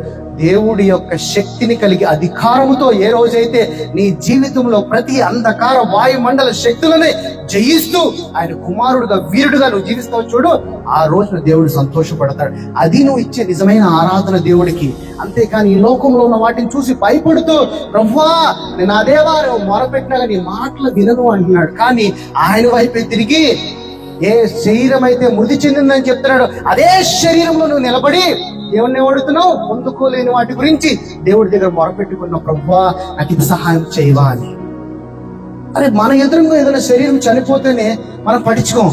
దేవుడి యొక్క శక్తిని కలిగి అధికారముతో ఏ రోజైతే నీ జీవితంలో ప్రతి అంధకార వాయుమండల శక్తులని జయిస్తూ ఆయన కుమారుడుగా వీరుడుగా నువ్వు జీవిస్తావు చూడు, ఆ రోజున దేవుడు సంతోషపడతాడు. అది నువ్వు ఇచ్చే నిజమైన ఆరాధన దేవుడికి. అంతేకాని ఈ లోకంలో ఉన్న వాటిని చూసి భయపడుతూ ప్రభువా నేను అదే వారు మొరపెట్టినా నీ మాటలు వినను అంటున్నాడు. కానీ ఆయన వైపే తిరిగి ఏ శరీరం అయితే మృతి చెందిందని చెప్తున్నాడు అదే శరీరంలో నువ్వు నిలబడి దేవుణ్ణి ఓడుతున్నావు. పొందుకోలేని వాటి గురించి దేవుడి దగ్గర మొరపెట్టుకున్న ప్రభువా నాకు ఇది సహాయం చేయవా అని. అరే మన ఎదురుగా ఏదైనా శరీరం చనిపోతేనే మనం పట్టించుకోం.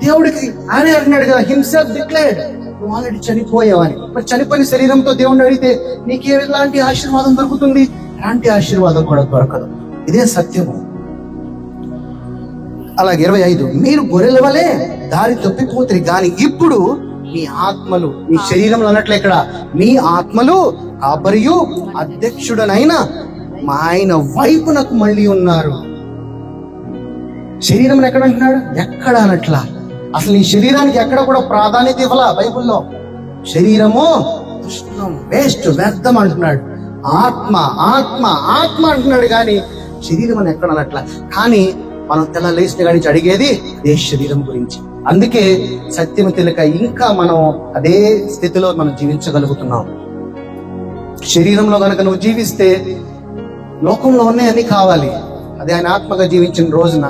దేవుడికి ఆయనే అంటున్నాడు కదా, హిమ్సెల్ఫ్ డిక్లేర్డ్ నువ్వు ఆల్రెడీ చనిపోయావని. మరి చనిపోయిన శరీరంతో దేవుణ్ణి అడిగితే నీకు ఎలాంటి ఆశీర్వాదం దొరుకుతుంది? ఎలాంటి ఆశీర్వాదం కూడా దొరకదు. ఇదే సత్యము. అలాగే 25 మీరు గొర్రెల వలె దారి తప్పిపోతుంది కానీ ఇప్పుడు మీ ఆత్మలు మీ శరీరంలో అన్నట్లే ఇక్కడ మీ ఆత్మలు కాపరియు అధ్యక్షుడనైన మా ఆయన వైపునకు మళ్ళీ ఉన్నారు. శరీరం ఎక్కడ అంటున్నాడు? ఎక్కడ అనట్లా. అసలు ఈ శరీరానికి ఎక్కడ కూడా ప్రాధాన్యత ఇవ్వాల బైబుల్లో. శరీరము దుష్టం, వేస్ట్, వ్యర్థం అంటున్నాడు. ఆత్మ ఆత్మ ఆత్మ అంటున్నాడు కానీ శరీరం అని ఎక్కడ అనట్లా. కానీ మనం తెల్ల లేచిన గాడి అడిగేది అదే శరీరం గురించి. అందుకే సత్యము తెలియక ఇంకా మనం అదే స్థితిలో మనం జీవించగలుగుతున్నాం. శరీరంలో కనుక నువ్వు జీవిస్తే లోకంలో ఉన్నాయన్నీ కావాలి. అదే ఆయన ఆత్మగా జీవించిన రోజున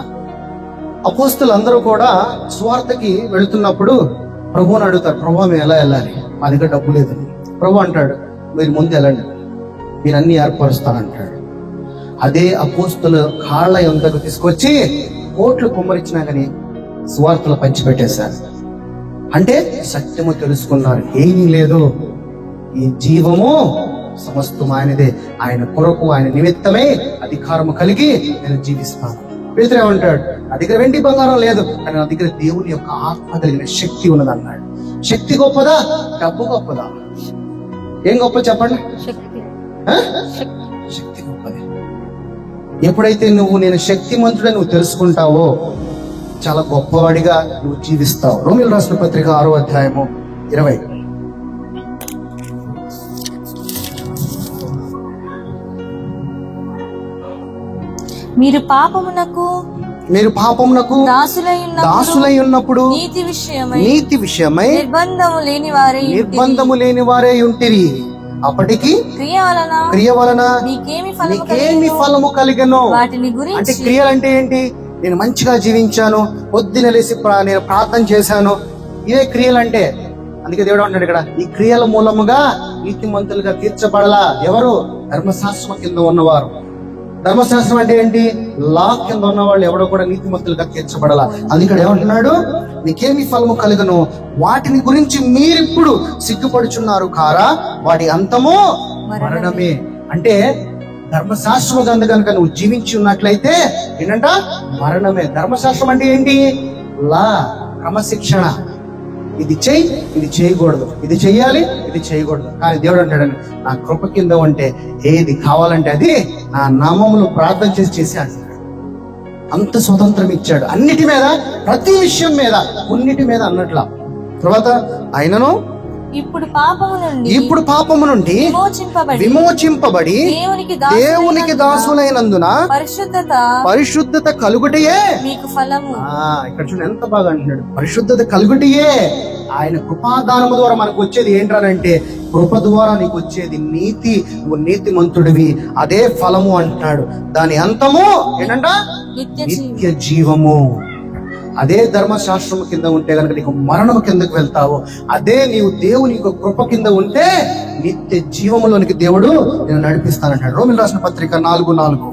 అపోస్తులు అందరూ కూడా స్వార్థకి వెళుతున్నప్పుడు ప్రభువుని అడుగుతారు, ప్రభు మేము ఎలా వెళ్ళాలి? మా దగ్గర డబ్బు లేదు. ప్రభు అంటాడు మీరు ముందు వెళ్ళండి, మీరు అన్ని ఏర్పరుస్తానంటాడు. అదే అపోస్తులు కాళ్ళ యొద్దకు తీసుకొచ్చి కోట్లు కుమ్మరించినా కానీ స్వార్థలు పంచిపెట్టేశారు. అంటే సత్యము తెలుసుకున్నారు, ఏమీ లేదు, ఈ జీవము సమస్తం ఆయనదే, ఆయన కొరకు ఆయన నిమిత్తమే అధికారము కలిగి నేను జీవిస్తాను. పేతురు ఏమంటాడు? నా దగ్గర వెండి బంగారం లేదు, కానీ నా దగ్గర దేవుని యొక్క ఆత్మ కలిగిన శక్తి ఉన్నది అన్నాడు. శక్తి గొప్పదా? డబ్బు గొప్పదా? ఏం గొప్ప చెప్పండి? శక్తి గొప్పది. ఎప్పుడైతే నేను శక్తిమంతుడని నువ్వు తెలుసుకుంటావో చాలా గొప్పవాడిగా నువ్వు జీవిస్తావు. రోమీయులకు రాసిన పత్రిక 6వ అధ్యాయము 20. మీరు పాపమునకు దాసులై ఉన్నప్పుడు నీతి విషయమై నిర్బంధము లేని వారే ఉంటిరి. అప్పటికి క్రియ వలన నీకేమి ఫలము కలిగెనో. అంటే క్రియలంటే ఏంటి? నేను మంచిగా జీవించాను, పొద్దున లేసి నేను ప్రార్థన చేశాను, ఇవే క్రియలంటే. అందుకే దేవుడు అంటాడు ఇక్కడ, ఈ క్రియల మూలముగా నీతిమంతులుగా తీర్చబడలా. ఎవరు? ధర్మశాస్త్రం కింద ఉన్నవారు. ధర్మశాస్త్రం అంటే ఏంటి? లా కింద ఉన్న వాళ్ళు ఎవడో కూడా నీతిమంతులుగా తీర్చబడలా. అందుకే ఏమంటున్నాడు? నీకేమి ఫలము కలుగును, వాటిని గురించి మీరిప్పుడు సిగ్గుపడుచున్నారు కారా, వాటి అంతము మరణమే. అంటే ధర్మశాస్త్రం గంద కనుక నువ్వు జీవించి ఉన్నట్లయితే ఏంటంట? మరణమే. ధర్మశాస్త్రం అంటే ఏంటి? లా, క్రమశిక్షణ. ఇది చెయ్యి, ఇది చేయకూడదు, ఇది చెయ్యాలి, ఇది చేయకూడదు. కానీ దేవుడు అంటాడని, నా కృప కింద ఉంటే ఏది కావాలంటే అది నా నామములో ప్రార్థన చేసి అంటాడు. అంత స్వతంత్రం ఇచ్చాడు అన్నిటి మీద, ప్రతి విషయం మీద, కొన్నిటి మీద అన్నట్ల. తర్వాత ఆయనను ఇప్పుడు పాపము నుండి విమోచింపబడి దేవునికి దాసులైనందున పరిశుద్ధత కలుగుటయే మీకు ఫలము. ఇక్కడ చూడండి ఎంత బాగా అంటున్నాడు. పరిశుద్ధత కలుగుటయే. ఆయన కృపాదానము ద్వారా మనకు వచ్చేది ఏంటంటే, కృప ద్వారా నీకు వచ్చేది నీతి. నువ్వు నీతిమంతుడివి, అదే ఫలము అంటున్నాడు. దాని అంతము ఏంటంట? నిత్య జీవము. అదే ధర్మశాస్త్రం కింద ఉంటే కనుక నీకు మరణం కిందకు వెళ్తావు. అదే నీవు దేవుని కృప కింద ఉంటే నిత్య జీవములోనికి దేవుడు నేను నడిపిస్తానంటాడు. రోమీయులకు రాసిన పత్రిక 4:4.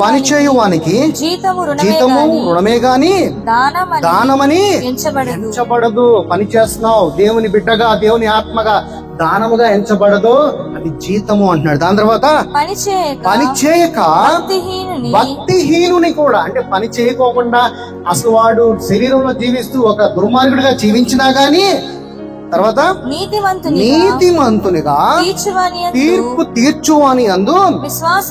పనిచేయువానికి జీతము రుణమే గాని దానమని ఎంచబడదు. పని చేస్తున్నావు దేవుని బిడ్డగా, దేవుని ఆత్మగా, దానముగా ఎంచబడదు, అది జీతము అంటున్నాడు. దాని తర్వాత పని చేయక భక్తిహీనుని కూడా, అంటే పని చేయకోకుండా అసలు వాడు శరీరంలో జీవిస్తూ ఒక దుర్మార్గుడిగా జీవించినా గాని, తర్వాత నీతిమంతునిగా తీర్పు తీర్చువాని అందు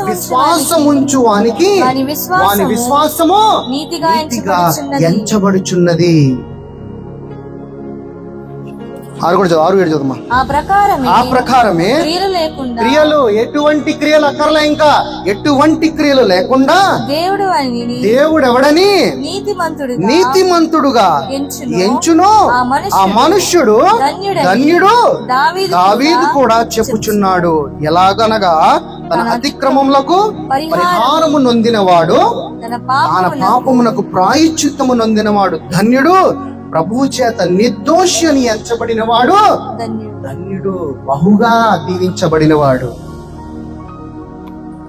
విశ్వాసముంచువానికి వాని విశ్వాసము నీతిగా ఎంచబడుచున్నది. 6-7 చదువు. ఆ ప్రకారమే క్రియలు, ఎటువంటి క్రియలు అక్కర్లే, ఇంకా ఎటువంటి క్రియలు లేకుండా దేవుడు ఎవడని నీతిమంతుడుగా ఎంచును ఆ మనుష్యుడు ధన్యుడు. దావీదు కూడా చెప్పుచున్నాడు, ఎలాగనగా తన అతిక్రమములకు పరిహారము నొందినవాడు, తన పాపమునకు ప్రాయశ్చిత్తము నొందినవాడు ధన్యుడు. ప్రభువు చేత నిర్దోషి అని ఎంచబడిన వాడు ధన్యుడు, బహుగా దీవించబడినవాడు.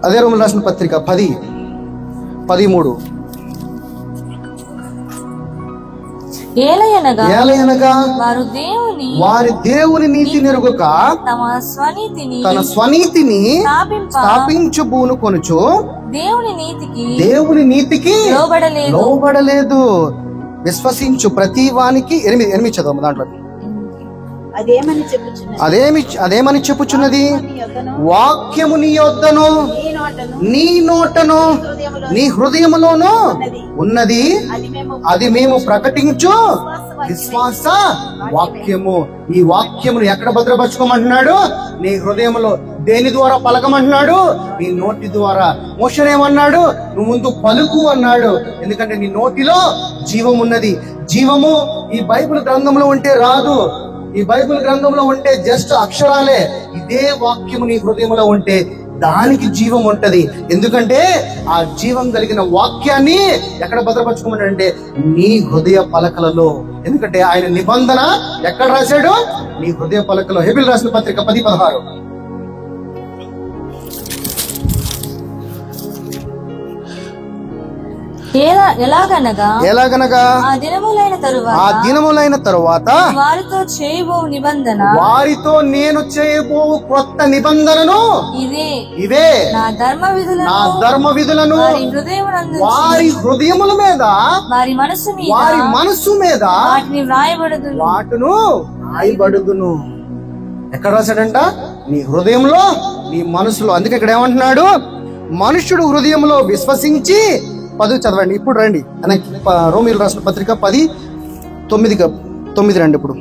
అదే రోమీయులకు రాసిన పత్రిక 10:13. ఏలయనగా వారి దేవుని నీతి నెరుగక తన స్వనీతిని స్థాపించబూను కొనుచు దేవుని నీతికి లోబడలేదు. విశ్వసించు ప్రతి వానికి 8 చదవము. దాంట్లో అదేమని చెప్పుచున్నది? వాక్యము నీ యొద్దను నీ నోటను నీ హృదయములోను ఉన్నది, అది మేము ప్రకటించు విశ్వాస వాక్యము. ఈ వాక్యమును ఎక్కడ భద్రపరచుకోమంటున్నాడు? నీ హృదయంలో. దేని ద్వారా పలకమంటున్నాడు? నీ నోటి ద్వారా. మోషేనేమన్నాడు? నువ్వు ముందు పలుకు అన్నాడు, ఎందుకంటే నీ నోటిలో జీవం ఉన్నది. జీవము ఈ బైబిల్ గ్రంథంలో ఉంటే రాదు. ఈ బైబిల్ గ్రంథంలో ఉంటే జస్ట్ అక్షరాలే. ఇదే వాక్యము నీ హృదయంలో ఉంటే దానికి జీవం ఉంటది. ఎందుకంటే ఆ జీవం కలిగిన వాక్యాన్ని ఎక్కడ భద్రపరచుకోమంటే నీ హృదయ పలకలలో. ఎందుకంటే ఆయన నిబంధన ఎక్కడ రాశాడు? నీ హృదయ పలకలో. హెబెలు రాసిన పత్రిక 10:16. ఎలాగనగా ఆ దినములైన తరువాత వారితో నేను చేయబో క్రొత్త నిబంధనను ఇవే నా ధర్మ విధులను వారి హృదయముల మీద వారి మనస్సు మీద వాటును రాయబడుదును. ఎక్కడ రాశాడంట? నీ హృదయంలో, నీ మనసులో. అందుకే ఇక్కడ ఏమంటున్నాడు? మనుష్యుడు హృదయంలో విశ్వసించి 10 చదవండి. ఇప్పుడు రండి రోమీయులకు రాసిన పత్రిక 10:9 రండి. ఇప్పుడు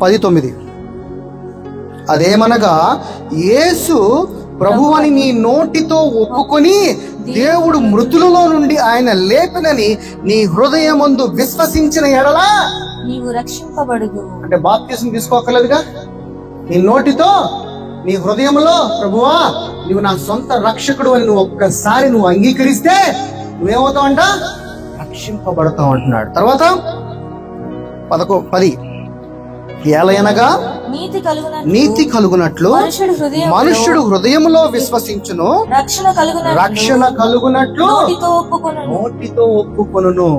10:9. అదేమనగా యేసు ప్రభువని నీ నోటితో ఒప్పుకొని దేవుడు మృతులలో నుండి ఆయన లేపినని నీ హృదయమందు విశ్వసించిన ఎడల నీవు రక్షింపబడుదు. అంటే బాప్తిసం తీసుకోకలేదుగా? నీ నోటితో, నీ హృదయంలో ప్రభువా నువ్వు నా సొంత రక్షకుడు అని నువ్వు ఒక్కసారి అంగీకరిస్తే నువ్వేమవుతావు అంట? రక్షింపబడతావు అంటున్నాడు. తర్వాత 10 ఏలయనగా నీతి కలుగునట్లు మనుష్యుడు హృదయములో విశ్వసించును, రక్షణ కలుగునట్లు నోటితో ఒప్పుకొనును.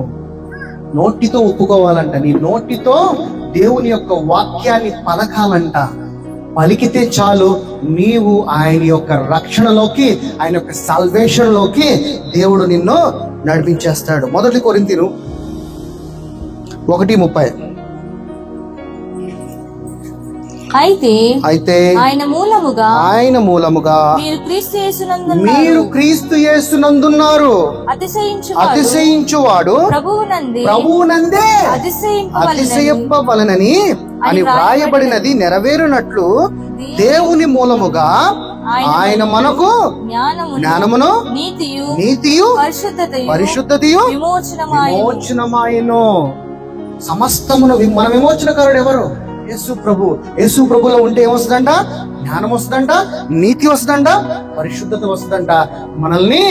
నోటితో ఒప్పుకోవాలంట. నీ నోటితో దేవుని యొక్క వాక్యాన్ని పలకాలంట. పలికితే చాలు, నీవు ఆయన యొక్క రక్షణలోకి, ఆయన యొక్క సాల్వేషన్ లోకి దేవుడు నిన్ను నడిపించేస్తాడు. 1 కొరింథీయులు 1:30. అయితే ఆయన మూలముగా మీరు క్రీస్తు యేసునందున్నారు. అతిశయించువాడు ప్రభువునందే అతిశయింపవలెనని అని వ్రాయబడినది నెరవేరునట్లు దేవుని మూలముగా ఆయన మనకు జ్ఞానమును, నీతియు, పరిశుద్ధతయు విమోచనమాయెను. సమస్తమును మన విమోచనకారుడు ఎవరు? యేసు ప్రభు. యేసు ప్రభులో ఉంటే ఏమొస్తుందంట? జ్ఞానం వస్తుందంట, నీతి వస్తుందంట, పరిశుద్ధత వస్తుందంట. మనల్ని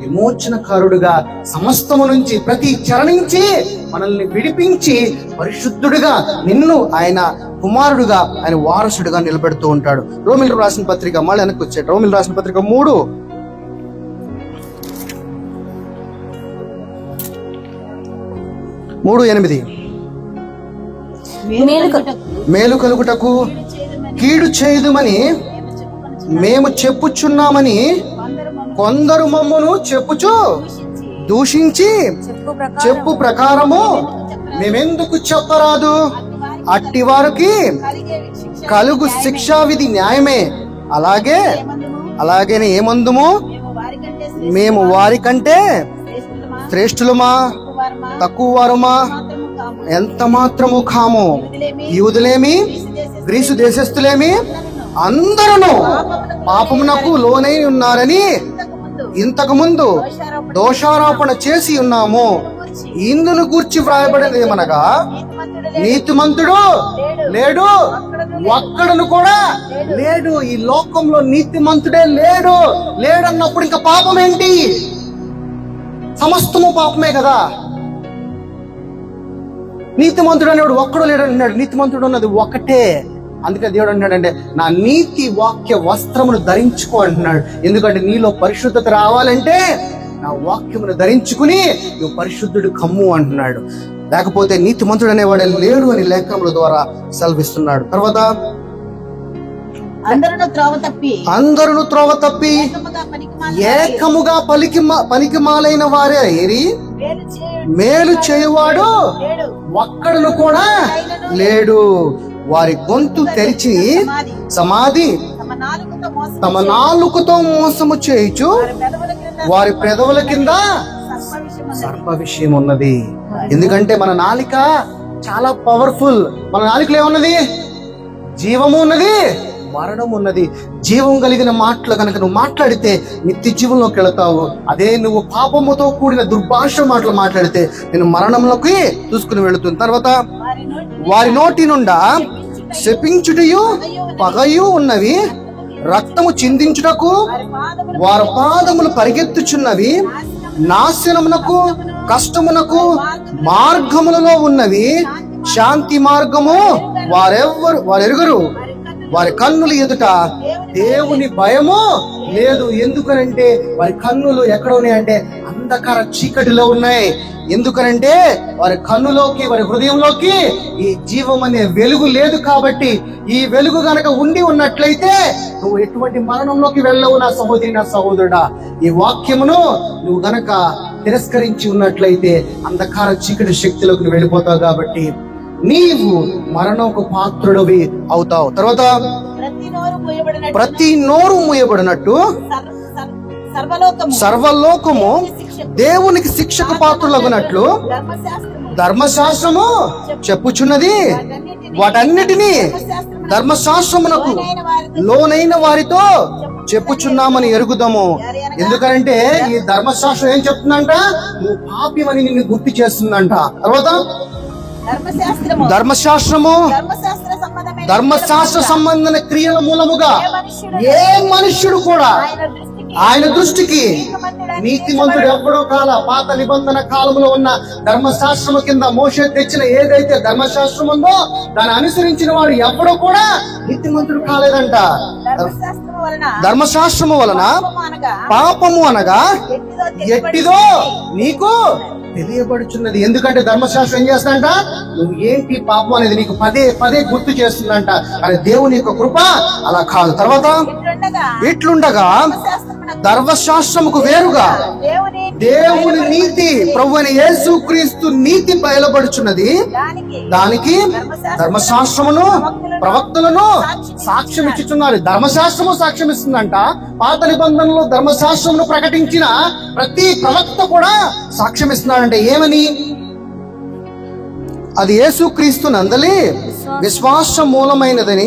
విమోచనకారుడుగా సమస్తము నుంచి, ప్రతి చరణించి మనల్ని విడిపించి పరిశుద్ధుడిగా, నిన్ను ఆయన కుమారుడుగా, ఆయన వారసుడిగా నిలబెడుతూ ఉంటాడు. రోమీయులకు రాసిన పత్రిక, మళ్ళీ వెనక్కి వచ్చాడు. రోమీయులకు రాసిన పత్రిక 3:8. మేలు కలుగుటకు కీడు చేయుదుమని మేము చెప్పుచున్నామని కొందరు మమ్మును చెప్పుచు దూషించి చెప్పు ప్రకారము మేమెందుకు చెప్పరాదు? అట్టి వారికి కలుగు శిక్షా విధి న్యాయమే. అలాగేనే ఏమందుము? మేము వారి కంటే శ్రేష్ఠులమా, తక్కువ వారుమా? ఎంత మాత్రము కాము. యూదులేమి, గ్రీసు దేశస్థులేమి అందరూ పాపమునకు లోనై ఉన్నారని ఇంతకు ముందు దోషారోపణ చేసి ఉన్నాము. ఇందును గూర్చి వ్రాయబడినది ఏమనగా, నీతిమంతుడు లేడు, ఒక్కడును కూడా లేడు. ఈ లోకంలో నీతిమంతుడే లేడన్నప్పుడు ఇంకా పాపం ఏంటి? సమస్తము పాపమే కదా. నీతిమంతుడు అనేవాడు ఒక్కడు లేడు అన్నాడు. నీతిమంతుడు అన్నది ఒకటే. అందుకే దేవుడు అన్నాడంటే, నా నీతి వాక్య వస్త్రమును ధరించుకో అంటున్నాడు. ఎందుకంటే నీలో పరిశుద్ధత రావాలంటే నా వాక్యమును ధరించుకుని నువ్వు పరిశుద్ధుడు కమ్ము అంటున్నాడు. లేకపోతే నీతిమంతుడు అనేవాడు లేడు అని లేఖనముల ద్వారా సెలవిస్తున్నాడు. తర్వాత అందరూ త్రోవ తప్పి ఏకముగా పనికి మాలైన వారే ఏరి మేలు చేయువాడు ఒక్కడును కూడా లేడు. వారి గొంతు తెరిచి సమాధి తమ నాలుకతో మోసము చేయుచు వారి పెదవుల కింద సర్ప విషయం ఉన్నది. ఎందుకంటే మన నాలిక చాలా పవర్ఫుల్. మన నాలికలో ఏమున్నది? జీవము ఉన్నది, మరణం ఉన్నది. జీవం కలిగిన మాటలు కనుక నువ్వు మాట్లాడితే నిత్య జీవంలోకి వెళతావు. అదే నువ్వు పాపముతో కూడిన దుర్భాష మాటలు మాట్లాడితే నేను మరణంలోకి చూసుకుని వెళుతుంది. తర్వాత వారి నోటి నుండా శపించుటయు పగయు ఉన్నవి, రక్తము చిందించుటకు వారి పాదములు పరిగెత్తుచున్నవి, నాశనమునకు కష్టమునకు మార్గములలో ఉన్నవి, శాంతి మార్గము వారెరుగరు. వారి కన్నుల ఎదుట దేవుని భయము లేదు. ఎందుకనంటే వారి కన్నులు ఎక్కడ ఉన్నాయంటే అంధకార చీకటిలో ఉన్నాయి. ఎందుకనంటే వారి కన్నులోకి, వారి హృదయంలోకి ఈ జీవం అనే వెలుగు లేదు. కాబట్టి ఈ వెలుగు గనక ఉండి ఉన్నట్లయితే నువ్వు ఎటువంటి మరణంలోకి వెళ్ళవు నా సహోదరి, నా సహోదరుడా. ఈ వాక్యమును నువ్వు గనక తిరస్కరించి ఉన్నట్లయితే అంధకార చీకటి శక్తిలోకి నువ్వు వెళ్ళిపోతావు. కాబట్టి నీవు మరణంకు పాత్రుడివి అవుతావు. తర్వాత ప్రతి నోరు మూయబడినట్టు సర్వలోకము దేవునికి శిక్షకు పాత్రులగునట్లు ధర్మశాస్త్రము చెప్పుచున్నది. వాటన్నిటినీ ధర్మశాస్త్రమునకు లోనైన వారితో చెప్పుచున్నామని ఎరుగుదాము. ఎందుకంటే ఈ ధర్మశాస్త్రం ఏం చెప్తుందంట? నువ్వు పాపివని నిన్ను గుర్తు చేస్తుందంట. తర్వాత ధర్మశాస్త్రము ధర్మశాస్త్ర సంబంధమైన క్రియల మూలముగా ఏ మనుష్యుడు కూడా ఆయన దృష్టికి నీతిమంతుడు ఎప్పుడో కాల పాత నిబంధన కాలంలో ఉన్న ధర్మశాస్త్రము కింద మోషే తెచ్చిన ఏదైతే ధర్మశాస్త్రం ఉందో దాన్ని అనుసరించిన వాడు ఎప్పుడో కూడా నీతిమంతుడు కాలేదంట. ధర్మశాస్త్రము వలన పాపము అనగా ఎట్టిదో నీకు తెలియబడుచున్నది. ఎందుకంటే ధర్మశాస్త్రం ఏం చేస్తుందంట? నువ్వు ఏంటి పాపం అనేది నీకు పదే పదే గుర్తు చేస్తుందంట. కానీ దేవుని యొక్క కృప అలా కాదు. తర్వాత ఇట్లుండగా ధర్మశాస్త్రముకు వేరుగా దేవుని నీతి, ప్రభువైన యేసుక్రీస్తు నీతి బయలుపడుచున్నది. దానికి ధర్మశాస్త్రమును ప్రవక్తలను సాక్ష్యం ఇచ్చుచున్నారు. ధర్మశాస్త్రము సాక్ష్యం ఇస్తుందంట. పాత నిబంధనలో ధర్మశాస్త్రమును ప్రకటించిన ప్రతి ప్రవక్త కూడా సాక్ష్యం ఇస్తున్నాడంటే ఏమని? అది యేసుక్రీస్తు నందలి విశ్వాస మూలమైనదని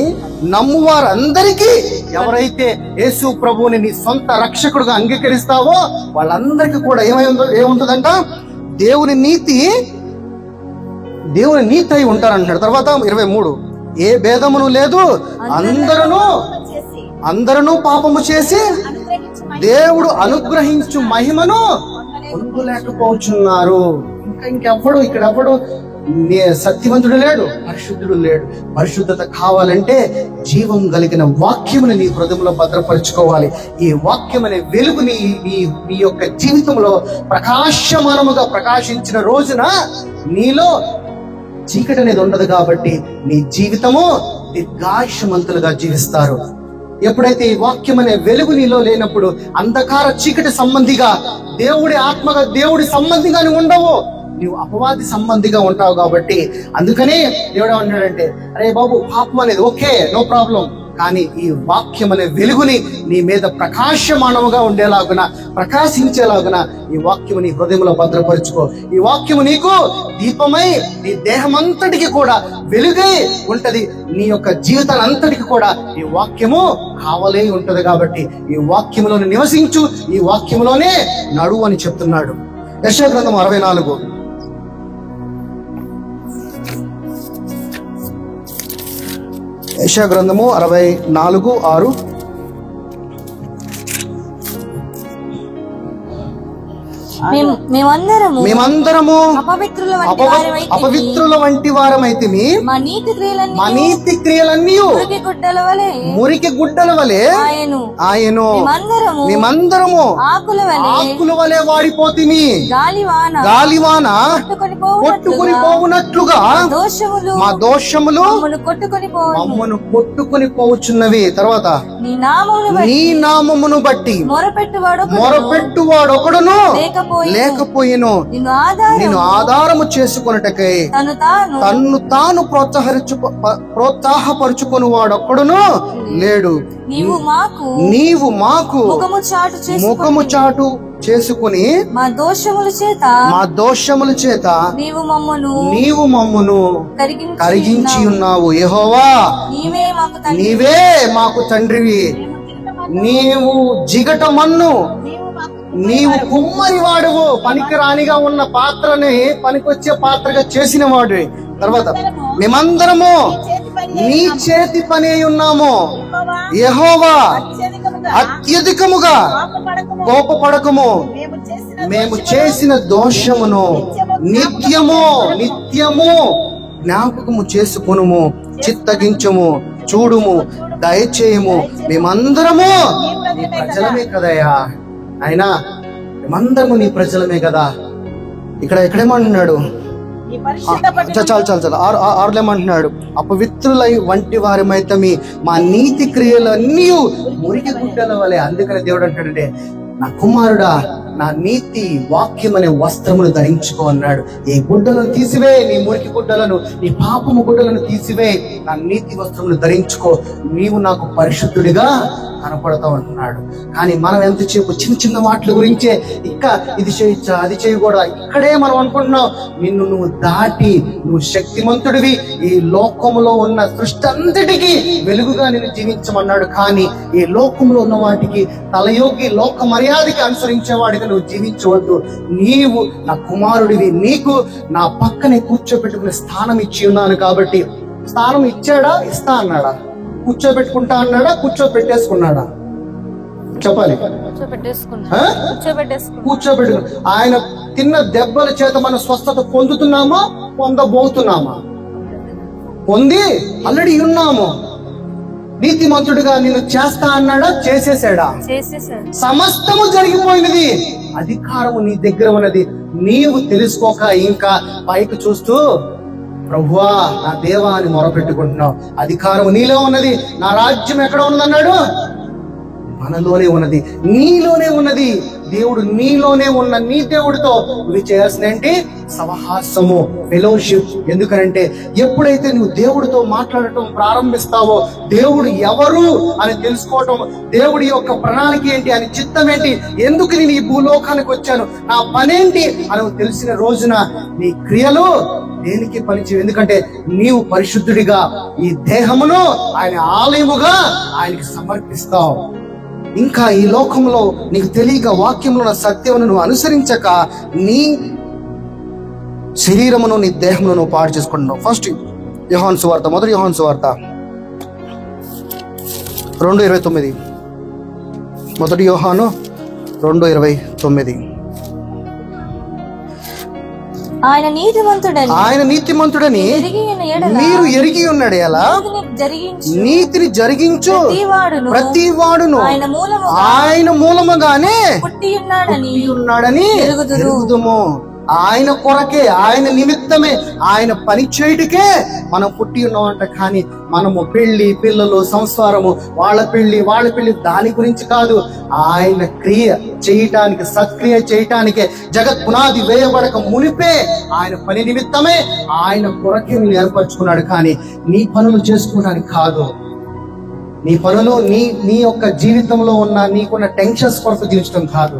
నమ్మువారందరికీ, ఎవరైతే యేసు ప్రభువుని నీ సొంత రక్షకుడుగా అంగీకరిస్తావో వాళ్ళందరికీ కూడా ఏముంటుందంట? దేవుని నీతి అయి ఉంటారంటాడు. తర్వాత 23 ఏ భేదమును లేదు, అందరూ పాపము చేసి దేవుడు అనుగ్రహించు మహిమను పొందలేకపోతున్నారు. ఇంకెవ్వడు ఇక్కడెవ్వడు సత్యవంతుడు లేడు, పరిశుద్ధుడు లేడు. పరిశుద్ధత కావాలంటే జీవం కలిగిన వాక్యముని నీ హృదయంలో భద్రపరుచుకోవాలి. ఈ వాక్యం అనే వెలుగుని నీ యొక్క జీవితంలో ప్రకాశమానముగా ప్రకాశించిన రోజున నీలో చీకటి అనేది ఉండదు. కాబట్టి నీ జీవితము దీర్ఘాయుష్మంతులుగా జీవిస్తారు. ఎప్పుడైతే ఈ వాక్యం అనే వెలుగు నీలో లేనప్పుడు అంధకార చీకటి సంబంధిగా, దేవుడి ఆత్మగా దేవుడి సంబంధిగా నువ్వు ఉండవు, నువ్వు అపవాది సంబంధిగా ఉంటావు. కాబట్టి అందుకనే దేవుడు ఏమన్నాడంటే, అరే బాబు పాపం అనేది ఓకే, నో ప్రాబ్లం, కానీ ఈ వాక్యం అనే వెలుగుని నీ మీద ప్రకాశమానముగా ఉండేలాగున, ప్రకాశించేలాగున ఈ వాక్యము నీ హృదయంలో భద్రపరుచుకో. ఈ వాక్యము నీకు దీపమై నీ దేహమంతటికి కూడా వెలుగై ఉంటది. నీ యొక్క జీవితాలంతటికి కూడా ఈ వాక్యము కావలే ఉంటది. కాబట్టి ఈ వాక్యములోనే నివసించు, ఈ వాక్యములోనే నడువు అని చెప్తున్నాడు. యెషయా గ్రంథం 64 యెషయా గ్రంథము 64:6 మేమందరము అపవిత్రుల వంటి వారమైతిమి. మా నీతి క్రియలన్నీ మురికి గుడ్డల వలె ఆయను. మేమందరము ఆకుల వలె వాడిపోతిమి. గాలివాన కొట్టుకుని పోవునట్లుగా మా దోషములు మమ్మను కొట్టుకుని పోవుచున్నవి. తర్వాత నీ నామమును బట్టి మొరపెట్టువాడు ఒకడును లేకపోయిను. నేను ఆధారము చేసుకొనుటకై తన్ను తాను ప్రోత్సాహపరుచుకుని వాడొక్కడును లేడు. నీవు మాకు ముఖము చాటు చేసుకుని మా దోషముల చేత నీవు మమ్మును కరిగించి ఉన్నావు. యెహోవా నీవే మాకు తండ్రివి. నీవు జిగట మన్ను, నీవు కుమ్మరి వాడువు. పనికిరానిగా ఉన్న పాత్రని పనికొచ్చే పాత్రగా చేసిన వాడు. తర్వాత మేమందరము నీ చేతి పని ఉన్నాము. యెహోవా అత్యధికముగా కోపపడకము. మేము చేసిన దోషమును నిత్యము జ్ఞాపకము చేసుకొనుము. చిత్తగించము, చూడుము. దయచేయము. మేమందరము నీ ప్రజలమే కదయ్యా అయినా, మేమందరము నీ ప్రజలమే కదా. ఇక్కడేమంటున్నాడు? చాలు ఆరులేమంటున్నాడు? అపవిత్రులై వంటి వారమైతే మా నీతి క్రియలన్నీ మురికి గుడ్డల వలె. అందుకని దేవుడు అంటాడంటే, నా కుమారుడా, నా నీతి వాక్యం అనే వస్త్రమును ధరించుకో అన్నాడు. ఈ గుడ్డలను తీసివే, నీ మురికి గుడ్డలను, నీ పాపము గుడ్డలను తీసివే, నా నీతి వస్త్రమును ధరించుకో, నీవు నాకు పరిశుద్ధుడిగా కనపడతావు అంటున్నాడు. కానీ మనం ఎంతసేపు చిన్న చిన్న వాటి గురించే, ఇంకా ఇది చేయొచ్చా, అది చేయకూడదా, ఇక్కడే మనం అనుకుంటున్నాం. నిన్ను నువ్వు దాటి, నువ్వు శక్తిమంతుడివి, ఈ లోకములో ఉన్న సృష్టి అంతటికి వెలుగుగా నిన్ను జీవించమన్నాడు. కానీ ఈ లోకంలో ఉన్న వాటికి తలయోగి, లోక మర్యాదకి అనుసరించేవాడిగా నువ్వు జీవించవద్దు. నీవు నా కుమారుడివి, నీకు నా పక్కనే కూర్చోబెట్టుకునే స్థానం ఇచ్చి ఉన్నాను. కాబట్టి స్థానం ఇచ్చాడా? ఇస్తా అన్నాడా? కూర్చోబెట్టుకుంటా అన్నాడా? కూర్చోబెట్టేసుకున్నాడా? చెప్పాలి. కూర్చోబెట్టుకున్నా. ఆయన తిన్న దెబ్బల చేత మనం స్వస్థత పొందుతున్నామా? పొందబోతున్నామా? పొంది ఆల్రెడీ ఉన్నాము. నీతిమంతుడిగా నిన్ను చేస్తా అన్నాడా? చేసేసాడా? సమస్తము జరిగిపోయినది. అధికారము నీ దగ్గర ఉన్నది. నీవు తెలుసుకోక ఇంకా పైకి చూస్తూ ప్రభువా, నా దేవా అని మొరపెట్టుకుంటున్నావు. అధికారం నీలో ఉన్నది. నా రాజ్యం ఎక్కడ ఉన్నదన్నాడు? మనలోనే ఉన్నది, నీలోనే ఉన్నది. దేవుడు నీలోనే ఉన్న నీ దేవుడితో నువ్వు చేయాల్సిన ఏంటి? సహవాసము, ఫెలోషిప్. ఎందుకంటే ఎప్పుడైతే నువ్వు దేవుడితో మాట్లాడటం ప్రారంభిస్తావో, దేవుడు ఎవరు అని తెలుసుకోవటం, దేవుడి యొక్క ప్రణాళిక ఏంటి, అని చిత్తం ఏంటి, ఎందుకు నేను ఈ భూలోకానికి వచ్చాను, నా పనేంటి అని తెలిసిన రోజున నీ క్రియలు దేనికి పనిచేయవు. ఎందుకంటే నీవు పరిశుద్ధుడిగా ఈ దేహమును ఆయన ఆలయముగా ఆయనకి సమర్పిస్తావు. ఇంకా ఈ లోకంలో నీకు తెలియక వాక్యంలో ఉన్న సత్యమును నువ్వు అనుసరించక నీ శరీరమును, నీ దేహమును నువ్వు పాడు చేసుకుంటున్నావు. ఫస్ట్ యోహాను సువార్త, మొదటి యోహాను సువార్త 2:29. మొదటి యోహాను 2:29. ఆయన నీతిమంతుడని మీరు ఎరిగి ఉన్నాడు. ఎలా? నీతిని జరిగించు ప్రతి వాడును ఆయన మూలముగానే పుట్టి ఉన్నాడని ఎరుగుదుము. ఆయన కొరకే, ఆయన నిమిత్తమే, ఆయన పని చేయటికే మనం పుట్టి ఉన్నామంట. కానీ మనము పెళ్లి, పిల్లలు, సంసారము, వాళ్ళ పెళ్లి దాని గురించి కాదు. ఆయన క్రియ చేయటానికి, సత్క్రియ చేయటానికే, జగత్ పునాది వేయబడక మునిపే ఆయన పని నిమిత్తమే, ఆయన కొరకే నేను ఏర్పరచుకున్నాడు. కానీ నీ పనులు చేసుకోవడానికి కాదు. నీ పనులు నీ యొక్క జీవితంలో ఉన్న నీకున్న టెన్షన్స్ కొరకు జీవించడం కాదు.